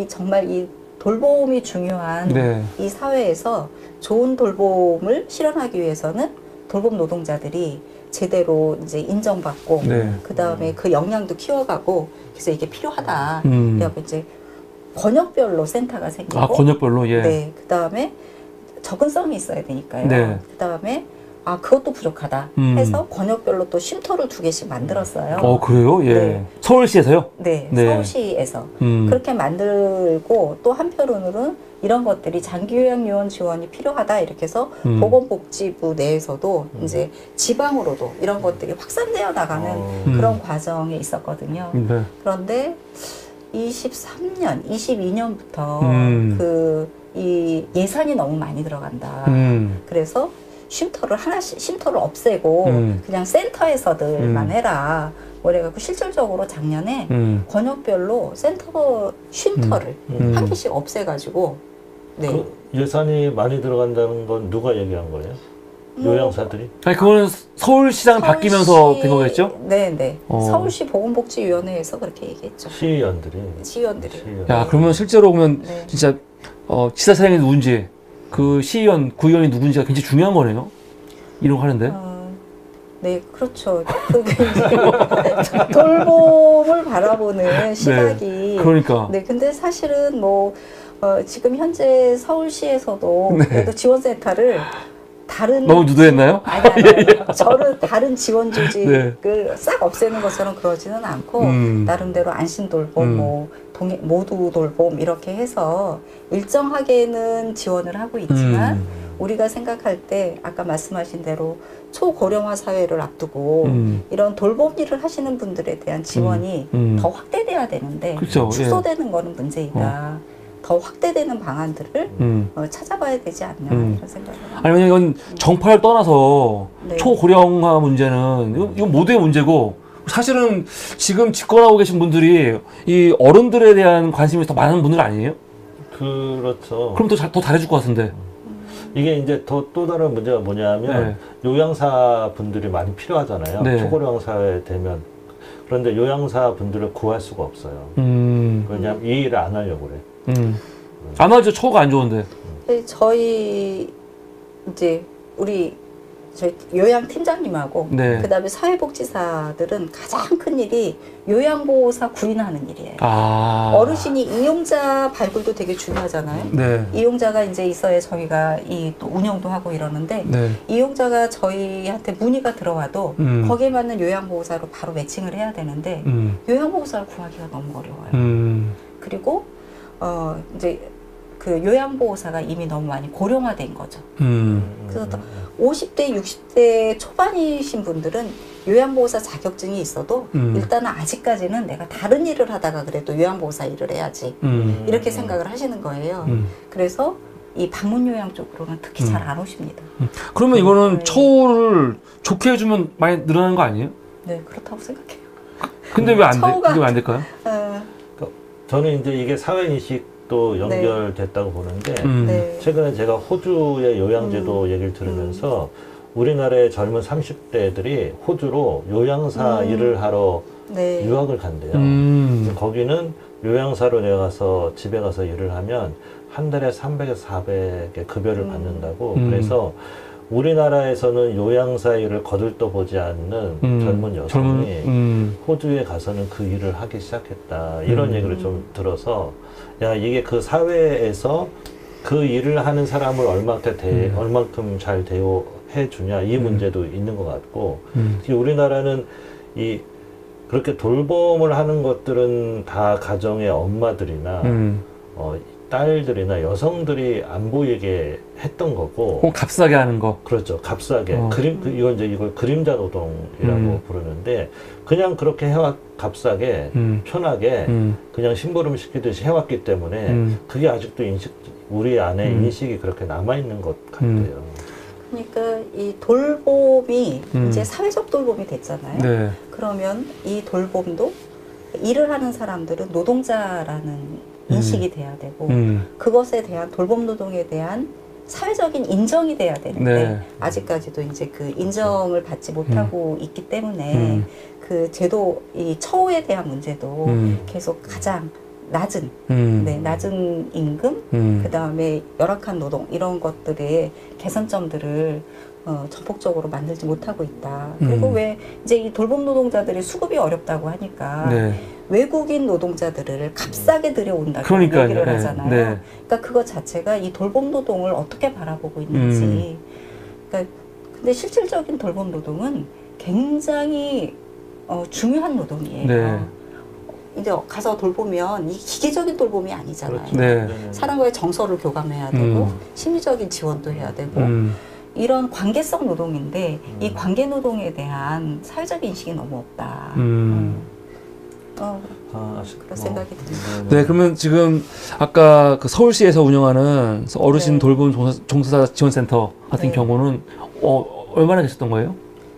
정말 이 돌봄이 중요한 이 사회에서 좋은 돌봄을 실현하기 위해서는 돌봄 노동자들이 제대로 이제 인정받고 그 다음에 그 역량도 키워가고 그래서 이게 필요하다. 그래서 이제 권역별로 센터가 생기고 권역별로 그 다음에 접근성이 있어야 되니까요. 그 다음에 그것도 부족하다 해서 권역별로 또 쉼터를 2개씩 만들었어요. 그래요? 예. 서울시에서요? 네, 서울시에서 그렇게 만들고 또 한편으로는 이런 것들이 장기요양요원 지원이 필요하다 이렇게 해서 보건복지부 내에서도 이제 지방으로도 이런 것들이 확산되어 나가는 그런 과정에 있었거든요. 그런데 22년부터 이 예산이 너무 많이 들어간다. 그래서 쉼터를 없애고 그냥 센터에서들만 해라. 그래갖고 실질적으로 작년에 권역별로 쉼터를 한 개씩 없애가지고 그 예산이 많이 들어간다는 건 누가 얘기한 거예요? 요양사들이? 아니 그거는 서울시장 바뀌면서 된 거겠죠? 네네. 서울시 보건복지위원회에서 그렇게 얘기했죠. 시의원들이. 야 그러면 실제로 보면 진짜 지자체장이 누군지 그 시의원, 구의원이 누군지가 굉장히 중요한 거네요. 이런 거 하는데. 네, 그렇죠. 그게 이제 돌봄을 바라보는 시각이. 그러니까. 네, 근데 사실은 뭐 지금 현재 서울시에서도 네. 그래도 지원센터를 다른 너무 누도했나요? 아니요. 저는 다른 지원 조직을 네. 싹 없애는 것처럼 그러지는 않고 나름대로 안심돌봄, 뭐 모두 돌봄 이렇게 해서 일정하게는 지원을 하고 있지만 우리가 생각할 때 아까 말씀하신 대로 초고령화 사회를 앞두고 이런 돌봄 일을 하시는 분들에 대한 지원이 더 확대돼야 되는데 그쵸, 축소되는 거는 문제이다. 더 확대되는 방안들을 찾아봐야 되지 않나 이런 생각을 합니다. 아니 이건 정파를 떠나서 네. 초고령화 문제는 이건 모두의 문제고 사실은 지금 집권하고 계신 분들이 이 어른들에 대한 관심이 더 많은 분들 아니에요? 그렇죠. 그럼 더 잘해줄 것 같은데. 이게 이제 또 다른 문제가 뭐냐면 요양사 분들이 많이 필요하잖아요. 네. 초고령 사회 되면. 그런데 요양사 분들을 구할 수가 없어요. 왜냐하면 이 일을 안 하려고 그래. 안 하죠. 처우가 안 좋은데. 저희 이제 저희 요양 팀장님하고 네. 그다음에 사회복지사들은 가장 큰 일이 요양보호사 구인하는 일이에요. 어르신이 이용자 발굴도 되게 중요하잖아요. 네. 이용자가 이제 있어야 저희가 또 운영도 하고 이러는데 네. 이용자가 저희한테 문의가 들어와도 거기에 맞는 요양보호사로 바로 매칭을 해야 되는데 요양보호사를 구하기가 너무 어려워요. 그리고 이제 그 요양보호사가 이미 너무 많이 고령화된 거죠. 그래서 50대, 60대 초반이신 분들은 요양보호사 자격증이 있어도 일단은 아직까지는 내가 다른 일을 하다가 그래도 요양보호사 일을 해야지 이렇게 생각을 하시는 거예요. 그래서 이 방문요양 쪽으로는 특히 잘 안 오십니다. 그러면 이거는 처우를 좋게 해주면 많이 늘어나는 거 아니에요? 네, 그렇다고 생각해요. 근데 왜 안 돼? 처우가- 이게 왜 안 될까요? 저는 이제 이게 사회인식도 연결됐다고 보는데 네. 최근에 제가 호주의 요양제도 얘기를 들으면서 우리나라의 젊은 30대들이 호주로 요양사 일을 하러 네. 유학을 간대요. 거기는 요양사로 내가 가서 집에 가서 일을 하면 한 달에 300에서 400의 급여를 받는다고. 그래서 우리나라에서는 요양사 일을 거들떠보지 않는 젊은 여성이 호주에 가서는 그 일을 하기 시작했다. 이런 얘기를 좀 들어서 야, 이게 그 사회에서 그 일을 하는 사람을 얼만큼 잘 대우해 주냐 이 문제도 있는 것 같고 특히 우리나라는 그렇게 돌봄을 하는 것들은 다 가정의 엄마들이나 딸들이나 여성들이 안 보이게 했던 거고. 꼭 값싸게 하는 거. 그렇죠. 값싸게. 이걸 그림자 노동이라고 부르는데, 그냥 그렇게 값싸게, 편하게, 그냥 심부름 시키듯이 해왔기 때문에, 그게 아직도 우리 안에 인식이 그렇게 남아있는 것 같아요. 그러니까 이 돌봄이 이제 사회적 돌봄이 됐잖아요. 네. 그러면 이 돌봄도 일을 하는 사람들은 노동자라는 인식이 돼야 되고 그것에 대한 돌봄 노동에 대한 사회적인 인정이 돼야 되는데 아직까지도 이제 그 인정을 받지 못하고 있기 때문에 그 제도 이 처우에 대한 문제도 계속 가장 낮은 낮은 임금 그 다음에 열악한 노동 이런 것들의 개선점들을 전폭적으로 만들지 못하고 있다. 그리고 왜 이제 이 돌봄 노동자들이 수급이 어렵다고 하니까 외국인 노동자들을 값싸게 들여온다고 얘기를 하잖아요. 그러니까 그것 자체가 이 돌봄 노동을 어떻게 바라보고 있는지. 그러니까 근데 실질적인 돌봄 노동은 굉장히 중요한 노동이에요. 이제 가서 돌보면 이 기계적인 돌봄이 아니잖아요. 그렇죠. 사람과의 정서를 교감해야 되고 심리적인 지원도 해야 되고 이런 관계성 노동인데 이 관계 노동에 대한 사회적 인식이 너무 없다. 그런 생각이 듭니다. 네, 그러면 지금 아까 그 서울시에서 운영하는 어르신 돌봄 종사자 지원센터 같은 경우는 얼마나 계셨던 거예요?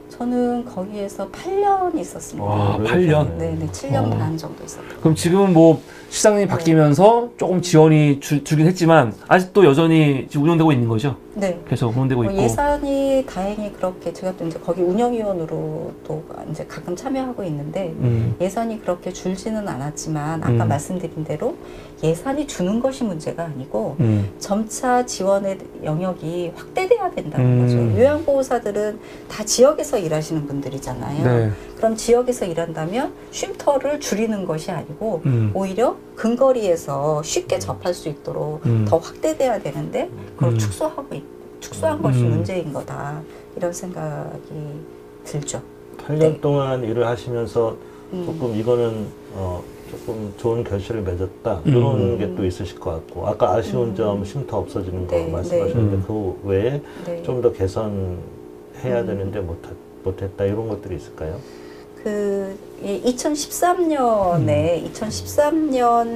저는 거기에서 8년 있었습니다. 와, 8년? 네, 7년 반 정도 있었어요. 그럼 지금은 뭐 시장이 바뀌면서 조금 지원이 줄긴 했지만 아직도 여전히 지금 운영되고 있는 거죠? 네. 계속 운영되고 있고. 예산이 다행히 그렇게 제가 또 이제 거기 운영위원으로 또 이제 가끔 참여하고 있는데 예산이 그렇게 줄지는 않았지만 아까 말씀드린 대로 예산이 주는 것이 문제가 아니고 점차 지원의 영역이 확대돼야 된다는 거죠. 요양보호사들은 다 지역에서 일하시는 분들이잖아요. 네. 그럼 지역에서 일한다면 쉼터를 줄이는 것이 아니고 오히려 근거리에서 쉽게 접할 수 있도록 더 확대돼야 되는데 그걸 축소한 것이 문제인 거다. 이런 생각이 들죠. 8년 네. 동안 일을 하시면서 조금 이거는 조금 좋은 결실을 맺었다. 이런 게 또 있으실 것 같고 아까 아쉬운 점 쉼터 없어지는 거 네, 말씀하셨는데 그 외에 네. 좀 더 개선해야 되는데 못했다 이런 것들이 있을까요? 2013년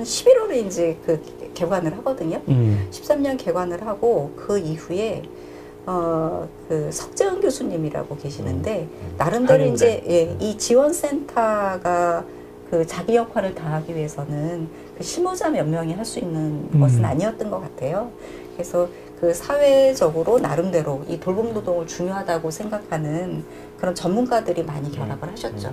11월에 이제 개관을 하거든요. 13년 개관을 하고 그 이후에 그 석재은 교수님이라고 계시는데 나름대로 이제 이 지원센터가 그 자기 역할을 다하기 위해서는 그 실무자 몇 명이 할 수 있는 것은 아니었던 것 같아요. 그래서 그 사회적으로 나름대로 이 돌봄 노동을 중요하다고 생각하는 그런 전문가들이 많이 결합을 하셨죠.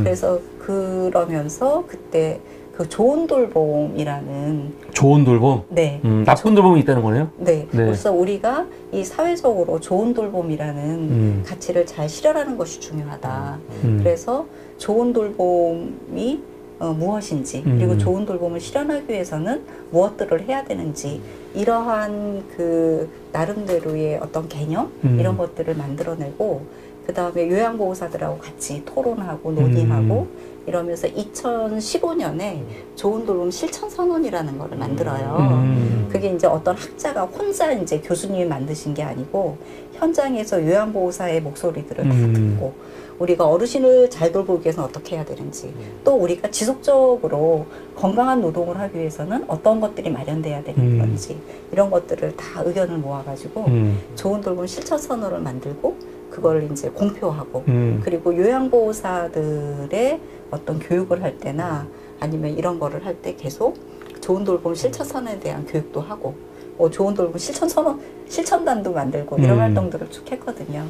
그래서 그러면서 그때 그 좋은 돌봄이라는 좋은 돌봄? 네. 나쁜 돌봄이 있다는 거네요? 네. 네. 그래서 우리가 이 사회적으로 좋은 돌봄이라는 가치를 잘 실현하는 것이 중요하다. 그래서 좋은 돌봄이 무엇인지 그리고 좋은 돌봄을 실현하기 위해서는 무엇들을 해야 되는지 이러한 그 나름대로의 어떤 개념 이런 것들을 만들어내고 그 다음에 요양보호사들하고 같이 토론하고 논의하고 이러면서 2015년에 좋은 돌봄 실천선언이라는 거를 만들어요. 그게 이제 어떤 학자가 혼자 이제 교수님이 만드신 게 아니고 현장에서 요양보호사의 목소리들을 다 듣고 우리가 어르신을 잘 돌보기 위해서는 어떻게 해야 되는지 또 우리가 지속적으로 건강한 노동을 하기 위해서는 어떤 것들이 마련돼야 되는 건지 이런 것들을 다 의견을 모아가지고 좋은 돌봄 실천선언을 만들고 그걸 이제 공표하고 그리고 요양보호사들의 어떤 교육을 할 때나 아니면 이런 거를 할 때 계속 좋은 돌봄 실천선언에 대한 교육도 하고 좋은 돌봄 실천단도 만들고 이런 활동들을 쭉 했거든요.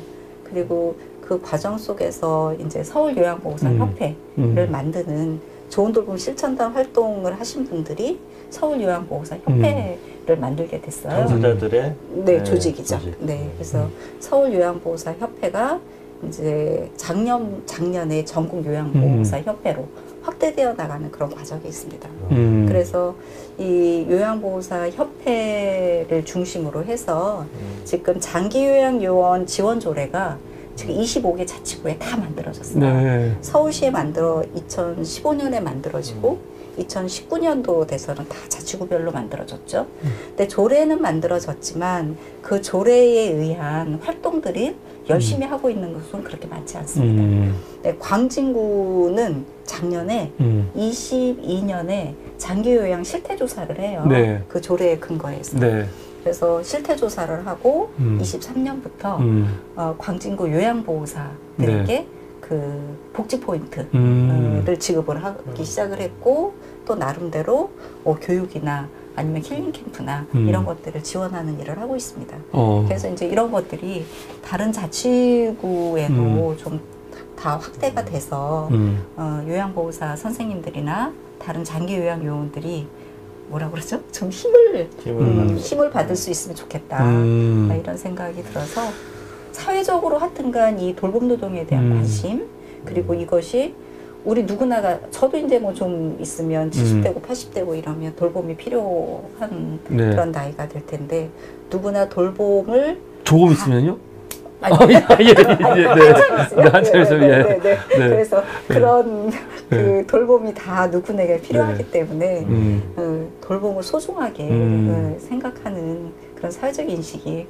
그리고 그 과정 속에서 이제 서울 요양보호사 협회를 만드는 좋은 돌봄 실천단 활동을 하신 분들이 서울 요양보호사 협회를 만들게 됐어요. 당사자들의 네, 조직이죠. 네, 그래서 서울 요양보호사 협회가 이제 작년에 전국 요양보호사 협회로 확대되어 나가는 그런 과정이 있습니다. 그래서 이 요양보호사 협회를 중심으로 해서 지금 장기요양요원 지원 조례가 지금 25개 자치구에 다 만들어졌어요. 네. 서울시에 2015년에 만들어지고 2019년도 돼서는 다 자치구별로 만들어졌죠. 근데 조례는 만들어졌지만 그 조례에 의한 활동들이 열심히 하고 있는 것은 그렇게 많지 않습니다. 네, 광진구는 작년에 22년에 장기요양 실태조사를 해요. 네. 그 조례에 근거해서. 네. 그래서 실태조사를 하고 23년부터 광진구 요양보호사들에게 네. 그 복지 포인트를 지급을 하기 시작을 했고 또 나름대로 교육이나 아니면 힐링 캠프나 이런 것들을 지원하는 일을 하고 있습니다. 그래서 이제 이런 것들이 다른 자치구에도 좀 다 확대가 돼서 요양보호사 선생님들이나 다른 장기 요양 요원들이 뭐라 그러죠? 좀 힘을 받을 수 있으면 좋겠다. 이런 생각이 들어서 사회적으로 하여튼간 이 돌봄 노동에 대한 관심 그리고 이것이 우리 누구나가 저도 이제 뭐 좀 있으면 70대고 80대고 이러면 돌봄이 필요한 네. 그런 나이가 될 텐데 누구나 돌봄을 조금 있으면요? 한참 있으면 네. 그래서 그런 그 돌봄이 다 누구에게 필요하기 때문에 돌봄을 소중하게 생각하는 그런 사회적 인식이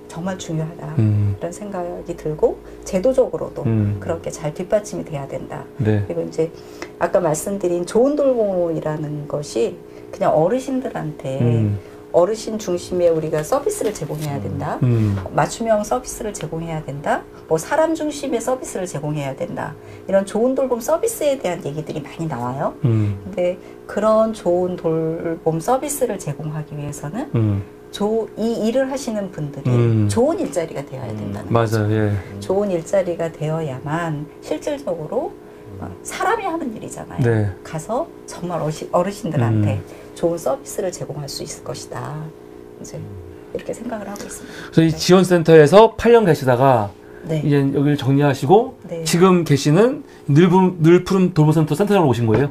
정말 중요하다 이런 생각이 들고 제도적으로도 그렇게 잘 뒷받침이 돼야 된다. 네. 그리고 이제 아까 말씀드린 좋은 돌봄이라는 것이 그냥 어르신들한테 어르신 중심의 우리가 서비스를 제공해야 된다. 맞춤형 서비스를 제공해야 된다. 뭐 사람 중심의 서비스를 제공해야 된다. 이런 좋은 돌봄 서비스에 대한 얘기들이 많이 나와요. 근데 그런 좋은 돌봄 서비스를 제공하기 위해서는 이 일을 하시는 분들이 좋은 일자리가 되어야 된다는 거죠. 맞아요. 예. 좋은 일자리가 되어야만 실질적으로 사람이 하는 일이잖아요. 네. 가서 정말 어르신들한테 좋은 서비스를 제공할 수 있을 것이다. 이제 이렇게 생각을 하고 있습니다. 그래서 이 지원센터에서 8년 계시다가 네. 이제 여기를 정리하시고 네. 지금 계시는 늘푸른 돌봄센터 센터장으로 오신 거예요?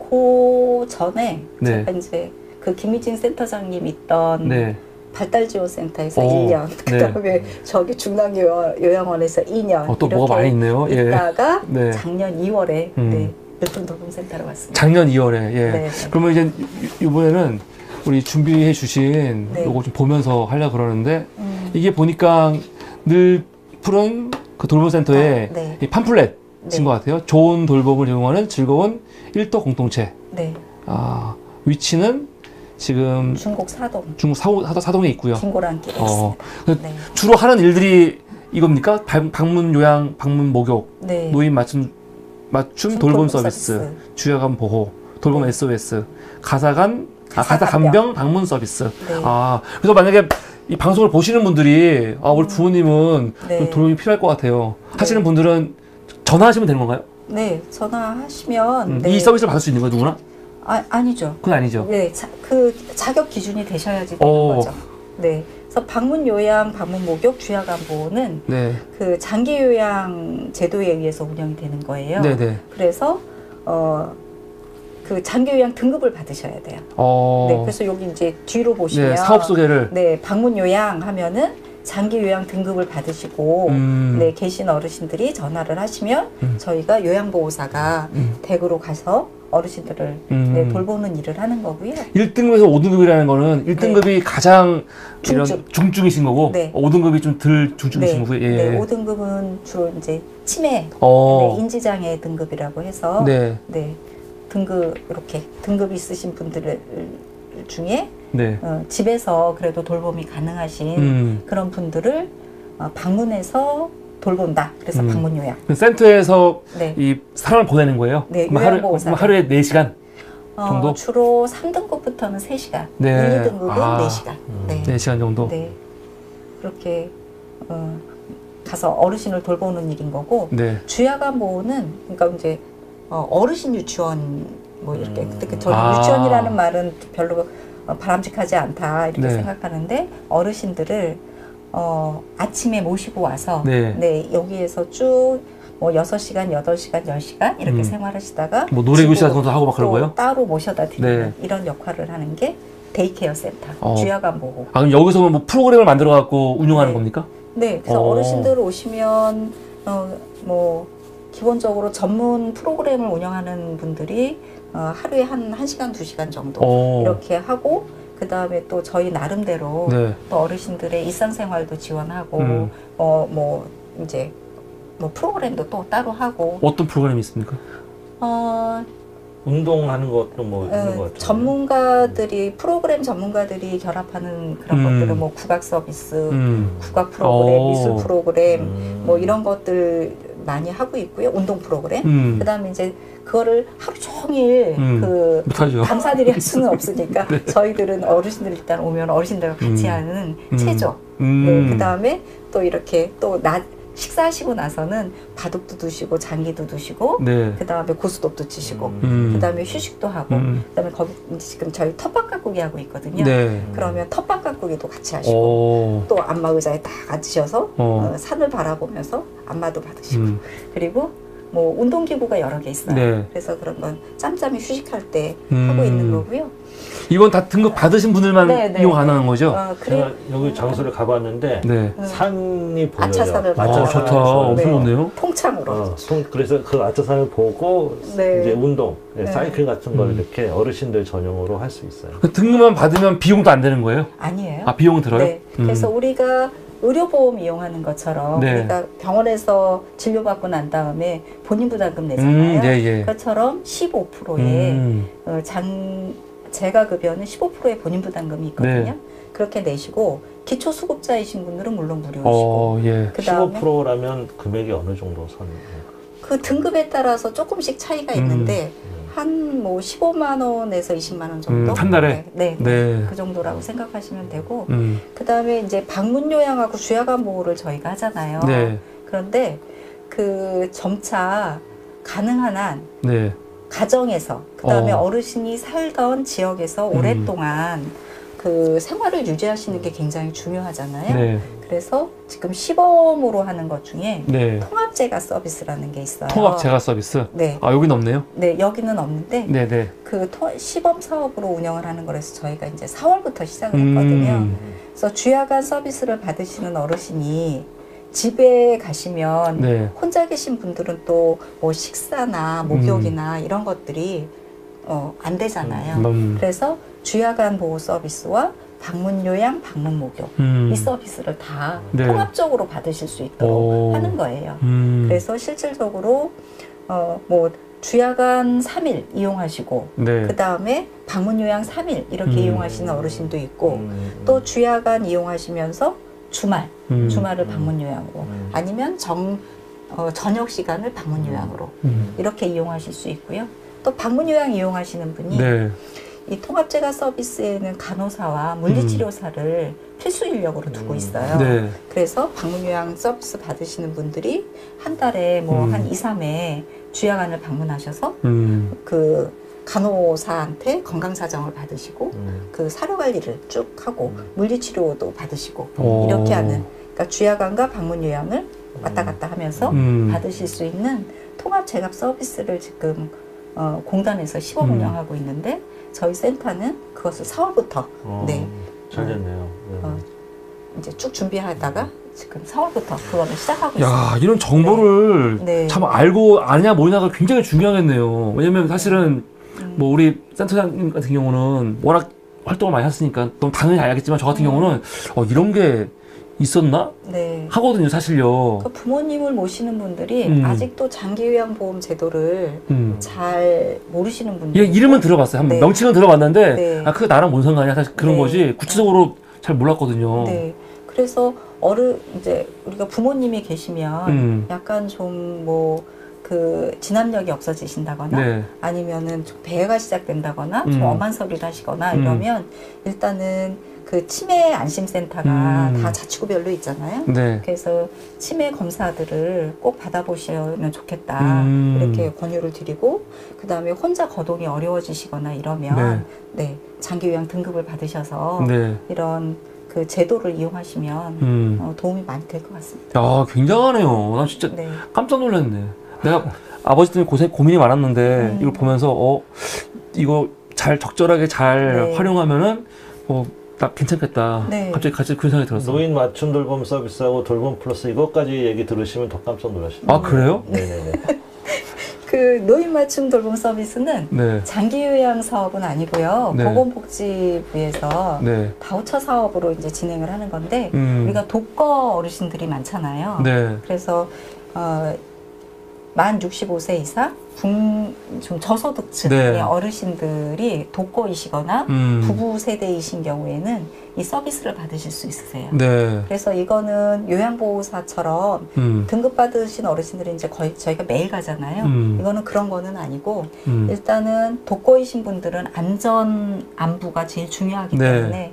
그 전에 네. 제가 이제 그 김희진 센터장님 있던 네. 발달지원센터에서 오, 1년, 네. 그다음에 저기 중랑요양원에서 2년 또 이렇게 뭐가 많이 있네요. 예. 있다가 네. 작년 2월에 네, 늘푸른 돌봄센터로 왔습니다. 작년 2월에. 예. 네. 그러면 이제 이번에는 우리 준비해 주신 네. 요거 좀 보면서 하려고 그러는데 이게 보니까 늘푸른 그 돌봄센터에 네. 이 팜플렛인 네. 것 같아요. 좋은 돌봄을 제공하는 즐거운 일도 공동체. 네. 위치는 지금 중국 사동. 중국 사동에 있고요. 김고란길에 있습니다. 네. 주로 하는 일들이 이겁니까? 방문 요양, 방문 목욕, 네. 노인 맞춤 돌봄 서비스, 주야간 보호, 돌봄 네. SOS, 가사 간병. 간병 방문 서비스. 네. 그래서 만약에 이 방송을 보시는 분들이 우리 부모님은 네. 좀 도움이 필요할 것 같아요. 네. 하시는 분들은 전화하시면 되는 건가요? 네, 전화하시면 네. 이 서비스를 받을 수 있는 거예요, 누구나? 아니죠. 그건 아니죠. 네, 그 자격 기준이 되셔야지 되는 거죠. 네, 그래서 방문 요양, 방문 목욕, 주야간 보호는 네. 그 장기 요양 제도에 의해서 운영이 되는 거예요. 네네. 그래서 그 장기 요양 등급을 받으셔야 돼요. 네, 그래서 여기 이제 뒤로 보시면 네, 사업 소개를. 네, 방문 요양 하면은 장기 요양 등급을 받으시고 네, 계신 어르신들이 전화를 하시면 저희가 요양보호사가 댁으로 가서 어르신들을 네, 돌보는 일을 하는 거고요. 1등급에서 5등급이라는 거는 1등급이 네. 가장 중증. 중증이신 거고 네. 5등급이 좀 덜 중증이신 네, 거고요. 예. 네, 5등급은 주로 이제 치매, 네, 인지장애 등급이라고 해서 네. 네, 이렇게 등급이 있으신 분들 중에 네. 집에서 그래도 돌봄이 가능하신 그런 분들을 방문해서 돌본다. 그래서 방문 요양. 그 센터에서 네. 이 사람을 보내는 거예요? 네, 그럼 요양보호사. 하루에 4시간 정도? 주로 3등급부터는 3시간, 네. 1, 2등급은 4시간. 네. 4시간 정도? 네. 그렇게 가서 어르신을 돌보는 일인 거고 네. 주야간 보호는 그러니까 이제 어르신 유치원 뭐 이렇게 저는 유치원이라는 말은 별로 바람직하지 않다 이렇게 네. 생각하는데 어르신들을 아침에 모시고 와서 네. 네, 여기에서 쭉 뭐 6시간, 8시간, 10시간 이렇게 생활하시다가 뭐 노래교실 같은 것도 하고 막 그런 또 거예요? 따로 모셔다 드리는 네. 이런 역할을 하는 게 데이케어 센터, 주야간 보호. 그럼 여기서 뭐 프로그램을 만들어 갖고 운영하는 네. 겁니까? 네, 그래서 어르신들 오시면 뭐 기본적으로 전문 프로그램을 운영하는 분들이 하루에 한 1시간, 2시간 정도 이렇게 하고 그 다음에 또 저희 나름대로 네. 또 어르신들의 일상생활도 지원하고 뭐 이제 뭐 프로그램도 또 따로 하고 어떤 프로그램이 있습니까? 운동하는 것도 뭐 있는 것 같아요. 프로그램 전문가들이 결합하는 그런 것들은 뭐 국악 서비스, 국악 프로그램, 미술 프로그램 뭐 이런 것들 많이 하고 있고요. 운동 프로그램. 그다음에 이제 그거를 하루 종일 못하죠. 강사들이 할 수는 없으니까 네. 저희들은 어르신들 일단 오면 어르신들과 같이 하는 체조. 네, 그다음에 또 이렇게 또 식사하시고 나서는 바둑도 두시고 장기도 두시고 네. 그다음에 고스톱도 치시고 그다음에 휴식도 하고 그다음에 거기 지금 저희 텃밭 가꾸기 하고 있거든요. 네. 그러면 텃밭 가꾸기도 같이 하시고 또 안마 의자에 딱 앉으셔서 산을 바라보면서 안마도 받으시고 그리고 뭐 운동기구가 여러 개 있어요. 네. 그래서 그런 건 짬짬이 휴식할 때 하고 있는 거고요. 이건 다 등급 받으신 분들만 이용 가능한 거죠? 제가 여기 장소를 가봤는데 네. 산이 보여요. 아차산을 좋다. 엄청 좋네요. 통창으로. 그래서 그 아차산을 보고 네. 이제 운동, 네. 사이클 같은 걸 이렇게 어르신들 전용으로 할 수 있어요. 그 등급만 받으면 비용도 안 되는 거예요? 아니에요. 비용은 들어요? 네. 그래서 우리가 의료보험 이용하는 것처럼 네. 우리가 병원에서 진료받고 난 다음에 본인 부담금 내잖아요. 예. 그것처럼 15%의 재가급여는 15%의 본인 부담금이 있거든요. 네. 그렇게 내시고 기초수급자이신 분들은 물론 무료이시고 예. 그다음에 15%라면 금액이 어느 정도 선이에요? 그 등급에 따라서 조금씩 차이가 있는데 한 뭐 15만 원에서 20만 원 정도? 한 달에? 네. 네. 그 정도라고 생각하시면 되고, 그 다음에 이제 방문 요양하고 주야간 보호를 저희가 하잖아요. 네. 그런데 그 점차 가능한 한 네. 가정에서, 그 다음에 어르신이 살던 지역에서 오랫동안 그 생활을 유지하시는 게 굉장히 중요하잖아요. 네. 그래서 지금 시범으로 하는 것 중에 네. 통합재가 서비스라는 게 있어요. 통합재가 서비스? 네. 아, 여기는 없네요? 네, 여기는 없는데, 네네. 그 시범 사업으로 운영을 하는 거라서 저희가 이제 4월부터 시작을 했거든요. 그래서 주야간 서비스를 받으시는 어르신이 집에 가시면 네. 혼자 계신 분들은 또 뭐 식사나 목욕이나 이런 것들이 안 되잖아요. 그래서 주야간 보호 서비스와 방문 요양, 방문 목욕 이 서비스를 다 네. 통합적으로 받으실 수 있도록 하는 거예요. 그래서 실질적으로 뭐 주야간 3일 이용하시고 네. 그 다음에 방문 요양 3일 이렇게 이용하시는 어르신도 있고 또 주야간 이용하시면서 주말을 방문 요양으로 아니면 저녁 시간을 방문 요양으로 이렇게 이용하실 수 있고요. 또 방문 요양 이용하시는 분이 네. 이 통합재가 서비스에는 간호사와 물리치료사를 필수 인력으로 두고 있어요. 네. 그래서 방문 요양 서비스 받으시는 분들이 한 달에 뭐 한 2, 3회 주야간을 방문하셔서 그 간호사한테 건강사정을 받으시고 그 사료관리를 쭉 하고 물리치료도 받으시고 이렇게 하는, 그러니까 주야간과 방문 요양을 왔다 갔다 하면서 받으실 수 있는 통합재갑 서비스를 지금 공단에서 시범 운영하고 있는데 저희 센터는 그것을 4월부터 네. 잘 됐네요. 네. 이제 쭉 준비하다가 지금 4월부터 그거를 시작하고 있습니다. 야, 이런 정보를 네. 참 알고 아냐 모르냐가 굉장히 중요하겠네요. 왜냐면 사실은 뭐 우리 센터장님 같은 경우는 워낙 활동을 많이 하셨으니까 너무 당연히 알겠지만 저 같은 경우는 이런 게 있었나? 네. 하거든요, 사실요. 그 부모님을 모시는 분들이 아직도 장기요양보험 제도를 잘 모르시는 분들. 예, 이름은 들어봤어요. 한번 네. 명칭은 들어봤는데, 네. 아, 그게 나랑 뭔 상관이야? 사실 그런 네. 거지. 구체적으로 잘 몰랐거든요. 네. 그래서 이제 우리가 부모님이 계시면 약간 좀 뭐 그 진압력이 없어지신다거나 네. 아니면은 좀 배회가 시작된다거나 좀 엄한 소리를 하시거나 이러면 일단은 그 치매 안심센터가 다 자치구별로 있잖아요. 네. 그래서 치매 검사들을 꼭 받아보시면 좋겠다 이렇게 권유를 드리고, 그 다음에 혼자 거동이 어려워지시거나 이러면 네, 장기요양 등급을 받으셔서 네. 이런 그 제도를 이용하시면 도움이 많이 될 것 같습니다. 야, 굉장하네요. 난 진짜 네. 깜짝 놀랐네. 내가 아버지 때문에 고민이 많았는데 이걸 보면서 이거 잘 적절하게 잘 네. 활용하면은 딱 괜찮겠다. 네. 갑자기 그런 생각이 들었어. 노인 맞춤 돌봄 서비스하고 돌봄 플러스 이것까지 얘기 들으시면 더 깜짝 놀라시죠. 아, 그래요? 네네네. 그 노인 맞춤 돌봄 서비스는 네. 장기요양 사업은 아니고요. 네. 보건복지부에서 네. 바우처 사업으로 이제 진행을 하는 건데 우리가 독거 어르신들이 많잖아요. 네. 그래서 만 65세 이상 좀 저소득층의 네. 어르신들이 독거이시거나 부부 세대이신 경우에는 이 서비스를 받으실 수 있으세요. 네. 그래서 이거는 요양보호사처럼 등급 받으신 어르신들이 이제 거의 저희가 매일 가잖아요. 이거는 그런 거는 아니고 일단은 독거이신 분들은 안전안부가 제일 중요하기 네. 때문에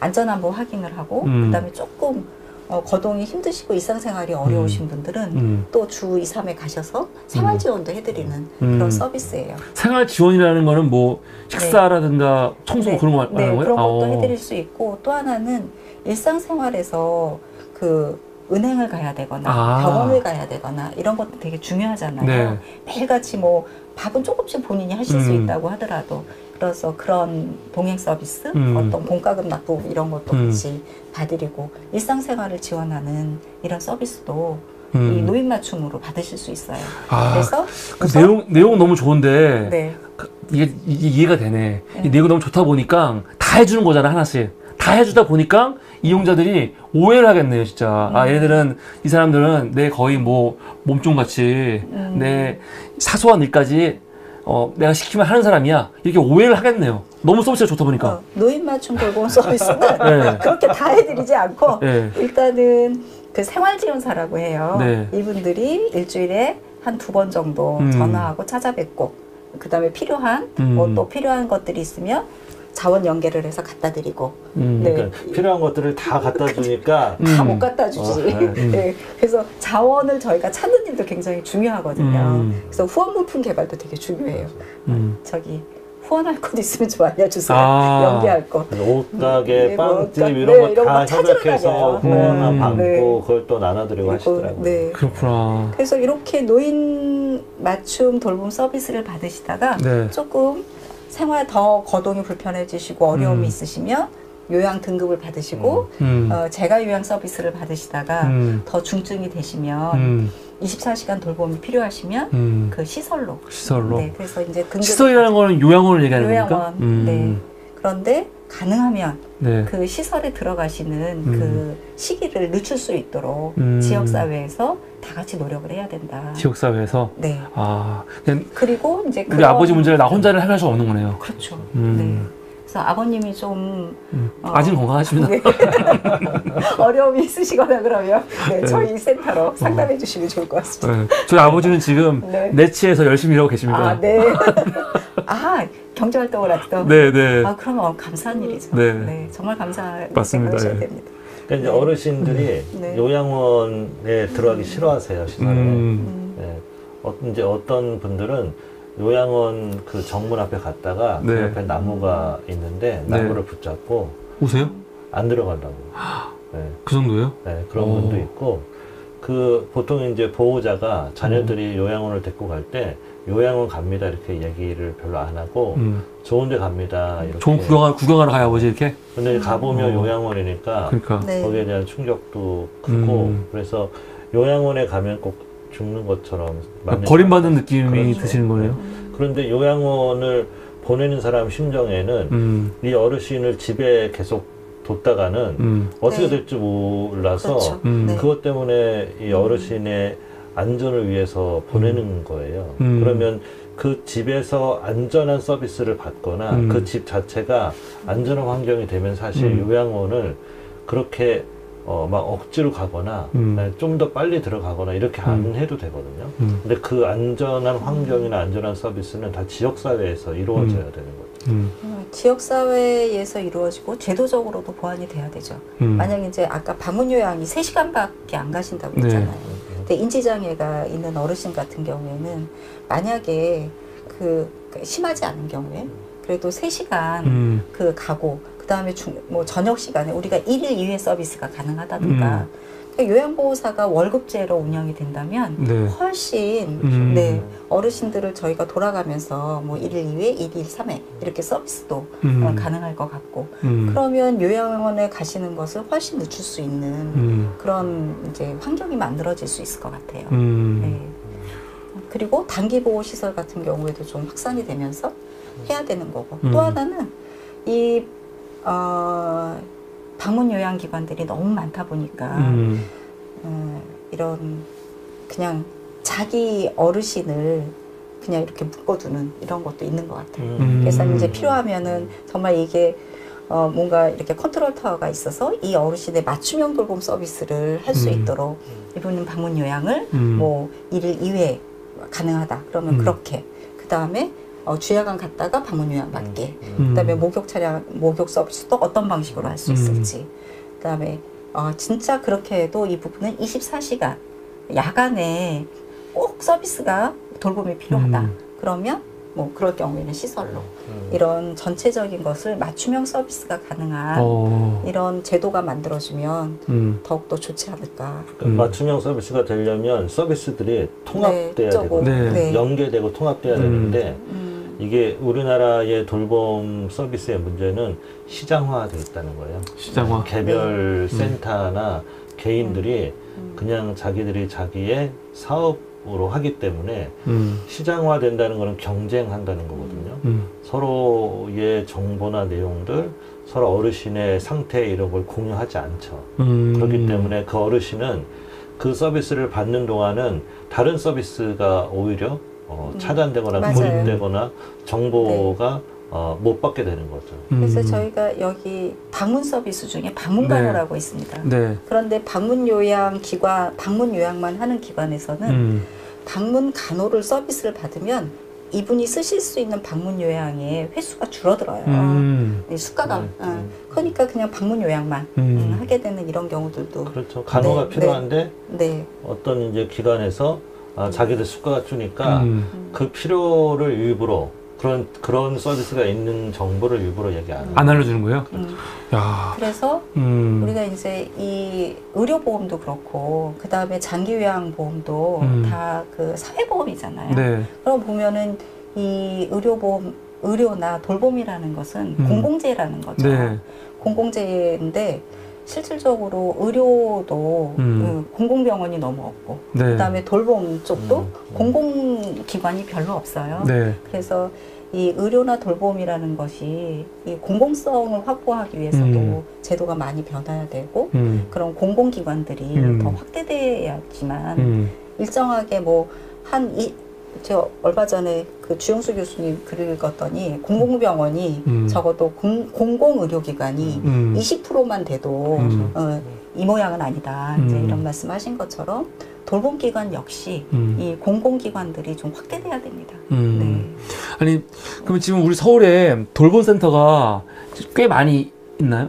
안전안부 확인을 하고 그다음에 조금 거동이 힘드시고 일상생활이 어려우신 분들은 또 주 2, 3회 가셔서 생활지원도 해드리는 그런 서비스예요. 생활 지원이라는 거는 뭐 식사라든가 청소 네. 그런 거 말하는 네, 거예요? 그런 것도 해드릴 수 있고, 또 하나는 일상생활에서 그 은행을 가야 되거나 병원을 가야 되거나 이런 것도 되게 중요하잖아요. 네. 매일같이 뭐 밥은 조금씩 본인이 하실 수 있다고 하더라도, 그래서 그런 동행 서비스, 어떤 공과금 납부 이런 것도 같이 봐드리고 일상생활을 지원하는 이런 서비스도 이 노인 맞춤으로 받으실 수 있어요. 그래서 그 내용 너무 좋은데 네. 이게 이해가 되네. 이 내용 너무 좋다 보니까 다 해주는 거잖아, 하나씩. 다 해주다 보니까 이용자들이 오해를 하겠네요, 진짜. 얘네들은, 이 사람들은 내 거의 뭐 몸종같이 내 사소한 일까지 내가 시키면 하는 사람이야. 이렇게 오해를 하겠네요. 너무 서비스가 좋다 보니까. 노인 맞춤 돌봄 서비스는 네. 그렇게 다 해드리지 않고 네. 일단은 그 생활지원사라고 해요. 네. 이분들이 일주일에 한 2번 정도 전화하고 찾아뵙고 그다음에 필요한 뭐 또 필요한 것들이 있으면 자원 연계를 해서 갖다 드리고 네. 그러니까 필요한 것들을 다 갖다 주니까 다 못 갖다 주지. 네. 그래서 자원을 저희가 찾는 일도 굉장히 중요하거든요. 그래서 후원 물품 개발도 되게 중요해요. 저기 후원할 것 있으면 좀 알려주세요. 연계할 거. 옷가게, 네, 빵집 뭐, 이런 네, 거 다 협약해서 후원 받고 네. 그걸 또 나눠드리고 하시더라고요. 네. 그렇구나. 그래서 이렇게 노인 맞춤 돌봄 서비스를 받으시다가 네. 조금 생활 더 거동이 불편해지시고 어려움이 있으시면 요양 등급을 받으시고 재가 요양 서비스를 받으시다가 더 중증이 되시면 24시간 돌봄이 필요하시면 그 시설로. 네, 그래서 이제 시설이라는 거는 요양원을 얘기하는 겁니까? 요양원. 네. 그런데 가능하면 네. 그 시설에 들어가시는 그 시기를 늦출 수 있도록 지역사회에서 다 같이 노력을 해야 된다. 지역사회에서? 네. 아. 그리고 이제 우리 아버지 문제를 나 혼자는 해결할 수 없는 거네요. 그렇죠. 네. 그래서 아버님이 좀 아직 건강하십니다. 네. 어려움이 있으시거나 그러면 네, 저희 센터로 상담해 주시면 좋을 것 같습니다. 네. 저희 아버지는 지금 네. 내치에서 열심히 일하고 계십니다. 아, 네. 아, 경제활동을 하시던. 네, 네. 아, 그러면 감사한 일이죠. 네. 네. 정말 감사하게 맞습니다. 생각하셔야 예. 됩니다. 그러니까 이제 어르신들이 네. 요양원에 들어가기 싫어하세요, 시설에. 네. 이제 어떤 분들은 요양원 그 정문 앞에 갔다가 그 네. 옆에 나무가 있는데 나무를 붙잡고 오세요? 안 들어가려고. 네. 그 정도예요? 네, 그런 분도 있고, 그 보통 이제 보호자가 자녀들이 요양원을 데리고 갈 때 요양원 갑니다 이렇게 얘기를 별로 안 하고 좋은데 갑니다 이렇게. 좋은 구경하러 가요 아버지 이렇게? 근데 가보면 요양원이니까 그러니까. 네. 거기에 대한 충격도 크고 그래서 요양원에 가면 꼭 죽는 것처럼 버림받는 느낌이 그렇죠. 드시는 거네요. 그런데 요양원을 보내는 사람 심정에는 이 어르신을 집에 계속 뒀다가는 어떻게 네. 될지 몰라서 그렇죠. 네. 그것 때문에 이 어르신의 안전을 위해서 보내는 거예요. 그러면 그 집에서 안전한 서비스를 받거나 그 집 자체가 안전한 환경이 되면 사실 요양원을 그렇게 막 억지로 가거나 좀 더 빨리 들어가거나 이렇게 안 해도 되거든요. 근데 그 안전한 환경이나 안전한 서비스는 다 지역사회에서 이루어져야 되는 거죠. 지역사회에서 이루어지고 제도적으로도 보완이 돼야 되죠. 만약 이제 아까 방문요양이 3시간밖에 안 가신다고 했잖아요. 근데 인지장애가 있는 어르신 같은 경우에는 만약에 심하지 않은 경우에 그래도 3시간 가고 그 다음에 뭐 저녁 시간에 우리가 1일 2회 서비스가 가능하다든가 그러니까 요양보호사가 월급제로 운영이 된다면 네. 훨씬 네, 어르신들을 저희가 돌아가면서 뭐 1일 2회, 1일 3회 이렇게 서비스도 가능할 것 같고 그러면 요양원에 가시는 것을 훨씬 늦출 수 있는 그런 이제 환경이 만들어질 수 있을 것 같아요. 네. 그리고 단기보호 시설 같은 경우에도 좀 확산이 되면서 해야 되는 거고 또 하나는 이 방문 요양기관들이 너무 많다 보니까 이런 그냥 자기 어르신을 그냥 이렇게 묶어두는 이런 것도 있는 것 같아요. 그래서 이제 필요하면은 정말 이게 뭔가 이렇게 컨트롤 타워가 있어서 이 어르신의 맞춤형 돌봄 서비스를 할 수 있도록 이분은 방문 요양을 뭐 1일 2회 가능하다. 그러면 그렇게 그 다음에 주야간 갔다가 방문 요양 받게. 그다음에 목욕 서비스도 어떤 방식으로 할 수 있을지. 그다음에 진짜 그렇게 해도 이 부분은 24시간 야간에 꼭 서비스가 돌봄이 필요하다. 그러면 뭐 그럴 경우에는 시설로 이런 전체적인 것을 맞춤형 서비스가 가능한 이런 제도가 만들어지면 더욱더 좋지 않을까. 맞춤형 서비스가 되려면 서비스들이 통합돼야 되고 네. 연계되고 통합돼야 되는데 이게 우리나라의 돌봄 서비스의 문제는 시장화되어 있다는 거예요. 시장화. 개별 센터나 개인들이 그냥 자기들이 자기의 사업으로 하기 때문에 시장화 된다는 것은 경쟁한다는 거거든요. 서로의 정보나 내용들, 서로 어르신의 상태 이런 걸 공유하지 않죠. 그렇기 때문에 그 어르신은 그 서비스를 받는 동안은 다른 서비스가 오히려 차단되거나 고립되거나 정보가 못 받게 되는 거죠. 그래서 저희가 여기 방문 서비스 중에 방문간호라고 있습니다. 네. 그런데 방문 요양만 하는 기관에서는 방문 간호를 서비스를 받으면 이분이 쓰실 수 있는 방문 요양의 횟수가 줄어들어요. 이 수가가. 그러니까 그냥 방문 요양만 하게 되는 이런 경우들도. 그렇죠. 간호가 필요한데 네. 어떤 이제 기관에서 자기들 수가가 주니까 그 필요를 일부러 그런 서비스가 있는 정보를 일부러 얘기 안 알려주는 거예요? 야. 그래서 우리가 이제 이 의료보험도 그렇고 그 다음에 장기요양보험도 다 그 사회보험이잖아요. 네. 그럼 보면은 이 의료나 돌봄이라는 것은 공공재라는 거죠. 네. 공공재인데 실질적으로 의료도 공공병원이 너무 없고 네. 그다음에 돌봄 쪽도 공공기관이 별로 없어요. 네. 그래서 이 의료나 돌봄이라는 것이 이 공공성을 확보하기 위해서도 제도가 많이 변화해야 되고 그런 공공기관들이 더 확대돼야지만 일정하게 뭐 제가 얼마 전에 그 주영수 교수님 글을 읽었더니 공공병원이 적어도 공공의료기관이 20%만 돼도 이 모양은 아니다. 이제 이런 말씀하신 것처럼 돌봄기관 역시 이 공공기관들이 좀 확대돼야 됩니다. 네. 아니 그럼 지금 우리 서울에 돌봄센터가 꽤 많이 있나요?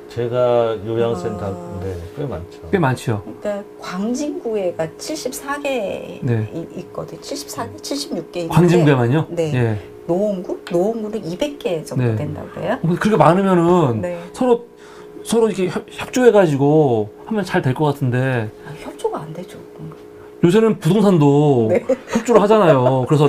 제가 요양센터인데 꽤 많죠. 꽤 많죠. 그러니까 광진구에가 74개 네. 있거든요. 74개, 76개 있는데 광진구에만요? 네. 예. 노원구는 200개 정도 네. 된다고 그래요. 그렇게 많으면은 네. 서로 이렇게 협조해가지고 하면 잘 될 것 같은데 협조가 안 되죠. 요새는 부동산도 네. 협조를 하잖아요. 그래서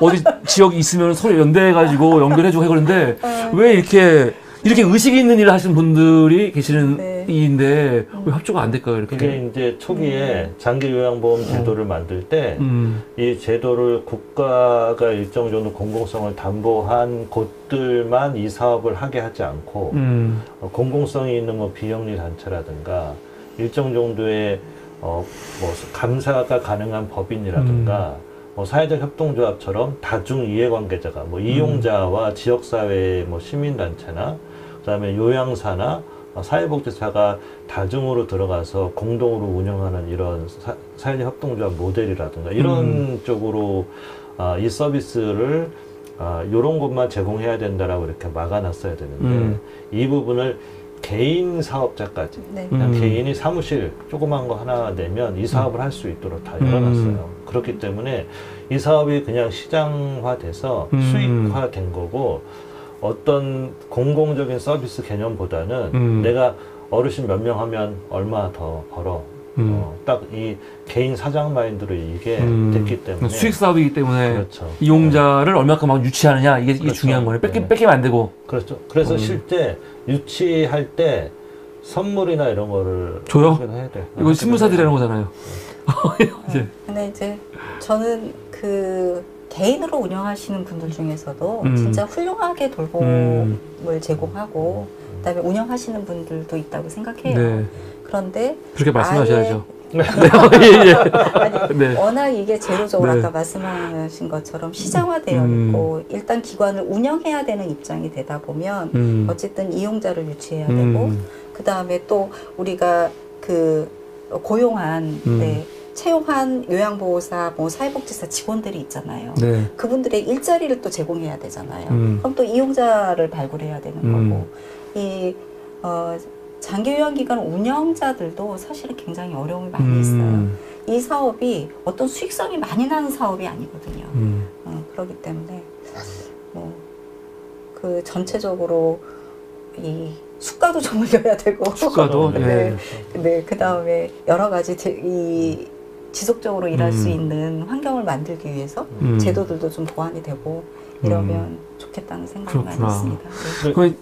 어디 지역이 있으면 서로 연대해가지고 연결해주고 해 그러는데 왜 이렇게 의식이 있는 일을 하시는 분들이 계시는 네. 일인데 왜 협조가 안 될까요? 이렇게. 그게 이제 초기에 장기요양보험 제도를 만들 때 이 제도를 국가가 일정 정도 공공성을 담보한 곳들만 이 사업을 하게 하지 않고 공공성이 있는 뭐 비영리 단체라든가 일정 정도의 뭐 감사가 가능한 법인이라든가 뭐 사회적 협동조합처럼 다중 이해관계자가 뭐 이용자와 지역사회의 뭐 시민단체나 그다음에 요양사나 사회복지사가 다중으로 들어가서 공동으로 운영하는 이런 사회적 협동조합 모델이라든가 이런 쪽으로 이 서비스를 이런 것만 제공해야 된다라고 이렇게 막아놨어야 되는데 이 부분을 개인 사업자까지 네. 그냥 개인이 사무실 조그만 거 하나 내면 이 사업을 할 수 있도록 다 열어놨어요. 그렇기 때문에 이 사업이 그냥 시장화돼서 수익화된 거고 어떤 공공적인 서비스 개념보다는 내가 어르신 몇 명 하면 얼마 더 벌어 딱 이 개인 사장 마인드로 이게 됐기 때문에 수익 사업이기 때문에 그렇죠. 이용자를 얼마큼 막 유치하느냐 이게 그렇죠. 중요한 거네. 네. 뺏기면 안 되고. 그렇죠. 그래서 실제 유치할 때 선물이나 이런 거를 줘요? 해야 돼. 이거 신문사들이 하는 거잖아요. 이제. 근데 이제 저는 그 개인으로 운영하시는 분들 중에서도 진짜 훌륭하게 돌봄을 제공하고 그다음에 운영하시는 분들도 있다고 생각해요. 네. 그런데 그렇게 말씀하셔야죠. 예, 예. 아니, 네. 워낙 이게 제도적으로 네. 아까 말씀하신 것처럼 시장화되어 있고 일단 기관을 운영해야 되는 입장이 되다 보면 어쨌든 이용자를 유치해야 되고 그 다음에 또 우리가 그 고용한 채용한 요양보호사, 뭐 사회복지사 직원들이 있잖아요. 네. 그분들의 일자리를 또 제공해야 되잖아요. 그럼 또 이용자를 발굴해야 되는 거고 이 장기요양기관 운영자들도 사실은 굉장히 어려움이 많이 있어요. 이 사업이 어떤 수익성이 많이 나는 사업이 아니거든요. 그렇기 때문에 뭐 그 전체적으로 이 수가도 좀 올려야 되고 수가도 네. 네, 그 다음에 여러 가지 이 지속적으로 일할 수 있는 환경을 만들기 위해서 제도들도 좀 보완이 되고 이러면 좋겠다는 생각이 많이 있습니다.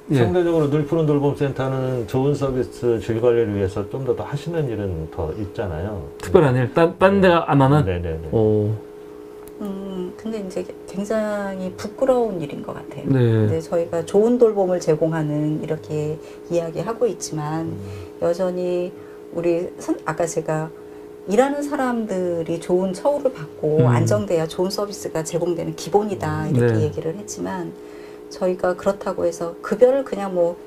네. 상대적으로 늘 푸른 돌봄센터는 좋은 서비스 질관리를 위해서 좀 더 하시는 일은 더 있잖아요. 특별한 일, 딴 데가 안 하는? 네네네. 오. 근데 이제 굉장히 부끄러운 일인 것 같아요. 네. 근데 저희가 좋은 돌봄을 제공하는 이렇게 이야기하고 있지만 여전히 아까 제가 일하는 사람들이 좋은 처우를 받고 안정돼야 좋은 서비스가 제공되는 기본이다 이렇게 얘기를 했지만 저희가 그렇다고 해서 급여를 그냥 뭐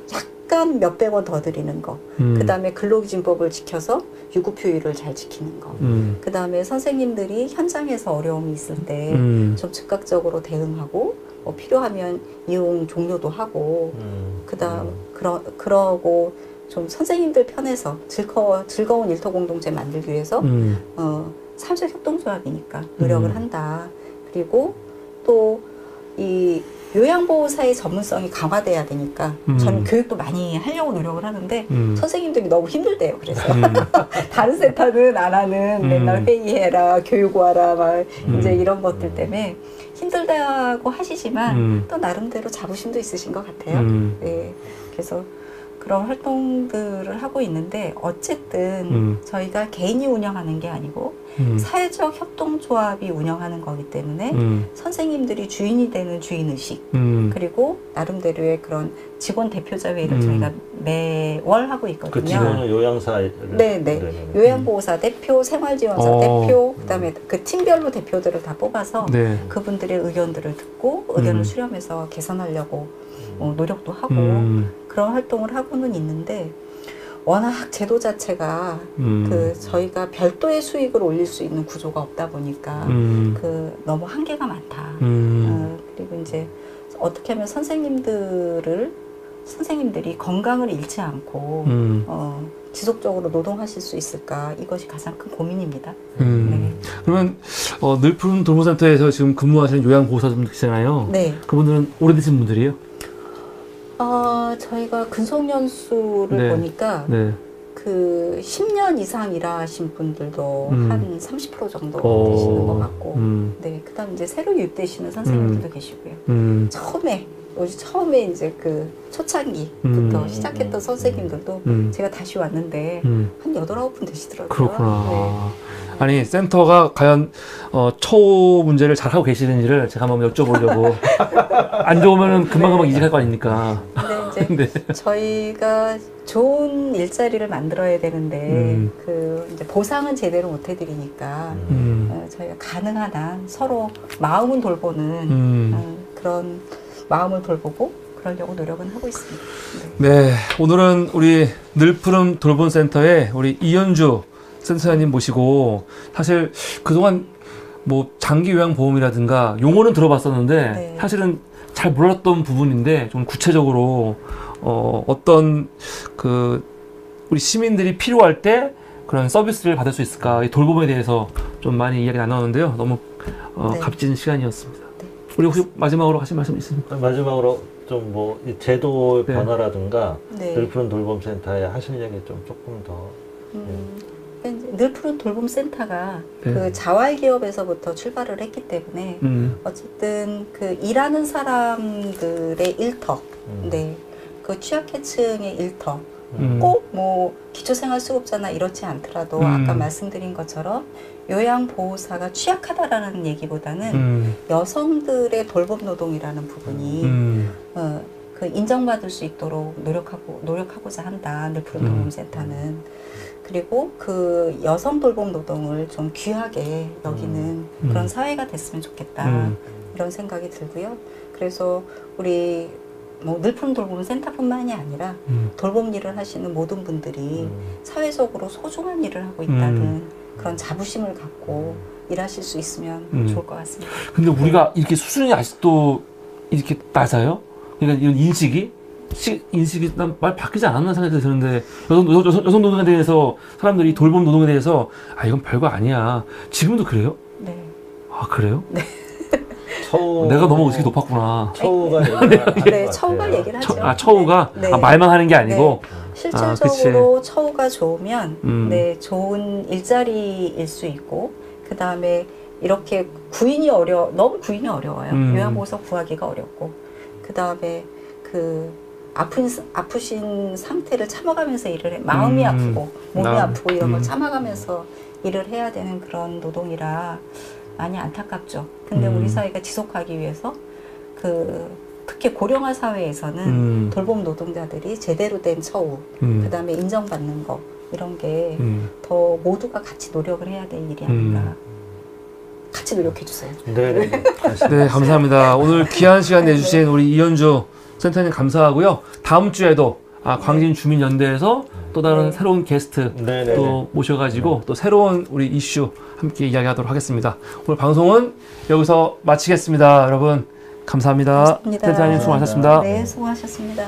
약간 몇백 원 더 드리는 거. 그 다음에 근로기준법을 지켜서 유급휴일을 잘 지키는 거. 그 다음에 선생님들이 현장에서 어려움이 있을 때 좀 즉각적으로 대응하고 뭐 필요하면 이용 종료도 하고 그다음 그러고 좀 선생님들 편에서 즐거운 일터 공동체 만들기 위해서 사회적 협동조합이니까 노력을 한다. 그리고 또 이 요양보호사의 전문성이 강화돼야 되니까 저는 교육도 많이 하려고 노력을 하는데 선생님들이 너무 힘들대요. 그래서 다른 센터는 안 하는 맨날 회의해라, 교육 와라, 막 이제 이런 것들 때문에 힘들다고 하시지만 또 나름대로 자부심도 있으신 것 같아요. 네, 그래서 그런 활동들을 하고 있는데 어쨌든 저희가 개인이 운영하는 게 아니고 사회적 협동조합이 운영하는 거기 때문에 선생님들이 주인이 되는 주인의식 그리고 나름대로의 그런 직원 대표자 회의를 저희가 매월 하고 있거든요. 그 직원은 요양사 네네. 요양보호사 대표, 생활지원사 대표, 그다음에 그 팀별로 대표들을 다 뽑아서 그분들의 의견들을 듣고 의견을 수렴해서 개선하려고 노력도 하고 그런 활동을 하고는 있는데 워낙 제도 자체가 그 저희가 별도의 수익을 올릴 수 있는 구조가 없다 보니까 그 너무 한계가 많다. 그리고 이제 어떻게 하면 선생님들이 건강을 잃지 않고 지속적으로 노동하실 수 있을까 이것이 가장 큰 고민입니다. 네. 그러면 늘 푸른 돌봄센터에서 지금 근무하시는 요양보호사분들 계시잖아요. 네. 그분들은 오래되신 분들이에요? 저희가 근속연수를 보니까 그 10년 이상 일하신 분들도 한 30% 정도 되시는 것 같고, 네, 그다음 이제 새로 유입되시는 선생님들도 계시고요. 처음에 이제 그 초창기부터 시작했던 선생님들도 제가 다시 왔는데 한 8, 9분 되시더라고요. 그렇구나. 네. 아니 센터가 과연 처우 문제를 잘 하고 계시는지를 제가 한번 여쭤보려고. 안 좋으면은 금방금방 이직할 거 아닙니까? 근데 이제 저희가 좋은 일자리를 만들어야 되는데 그 이제 보상은 제대로 못 해드리니까 저희가 가능한 한 서로 마음은 돌보는 그런 마음을 돌보고 그러려고 노력은 하고 있습니다. 네, 오늘은 우리 늘푸른 돌봄센터의 우리 이현주 센터장님 모시고 사실 그동안 뭐 장기 요양보험이라든가 용어는 들어봤었는데 사실은 잘 몰랐던 부분인데 좀 구체적으로 어떤 그 우리 시민들이 필요할 때 그런 서비스를 받을 수 있을까 이 돌봄에 대해서 좀 많이 이야기 나눴는데요. 너무 값진 시간이었습니다. 우리 혹시 마지막으로 하실 말씀 있습니까? 마지막으로 좀 뭐 제도 변화라든가 늘푸른 돌봄센터에 하실 얘기 좀 조금 더. 늘푸른 돌봄센터가 그 자활기업에서부터 출발을 했기 때문에 어쨌든 그 일하는 사람들의 일터, 그 취약계층의 일터, 꼭 뭐 기초생활수급자나 이렇지 않더라도 아까 말씀드린 것처럼 요양보호사가 취약하다라는 얘기보다는 여성들의 돌봄노동이라는 부분이 그 인정받을 수 있도록 노력하고자 한다. 늘푸른 돌봄센터는. 그리고 그 여성 돌봄 노동을 좀 귀하게 여기는 그런 사회가 됐으면 좋겠다. 이런 생각이 들고요. 그래서 우리 뭐 늘푸른 돌봄 센터뿐만이 아니라 돌봄 일을 하시는 모든 분들이 사회적으로 소중한 일을 하고 있다는 그런 자부심을 갖고 일하실 수 있으면 좋을 것 같습니다. 근데 우리가 이렇게 수준이 아직도 이렇게 낮아요? 그러니까 이런 인식이 난 말 바뀌지 않았나 생각이 드는데 여성 노동에 대해서 사람들이 돌봄 노동에 대해서 이건 별거 아니야. 지금도 그래요? 네. 아 그래요? 네. 내가 너무 의식이 높았구나. 처우가 얘기를 하죠. 처우가 말만 하는 게 아니고 실질적으로 처우가 좋으면 좋은 일자리일 수 있고 그 다음에 이렇게 너무 구인이 어려워요. 요양보호사 구하기가 어렵고 그 다음에 그 아프신 상태를 참아가면서 일을 해. 마음이 아프고 몸이 아프고 이런 걸 참아가면서 일을 해야 되는 그런 노동이라 많이 안타깝죠. 근데 우리 사회가 지속하기 위해서 특히 고령화 사회에서는 돌봄 노동자들이 제대로 된 처우, 그 다음에 인정받는 거 이런 게 더 모두가 같이 노력을 해야 될 일이 아닌가. 같이 노력해 주세요. 네, 감사합니다. 오늘 귀한 시간 내주신 우리 이현주 센터님 감사하고요. 다음 주에도 광진주민연대에서 또 다른 새로운 게스트 또 모셔가지고 또 새로운 우리 이슈 함께 이야기하도록 하겠습니다. 오늘 방송은 여기서 마치겠습니다. 여러분 감사합니다. 고맙습니다. 센터장님 수고하셨습니다. 네, 수고하셨습니다.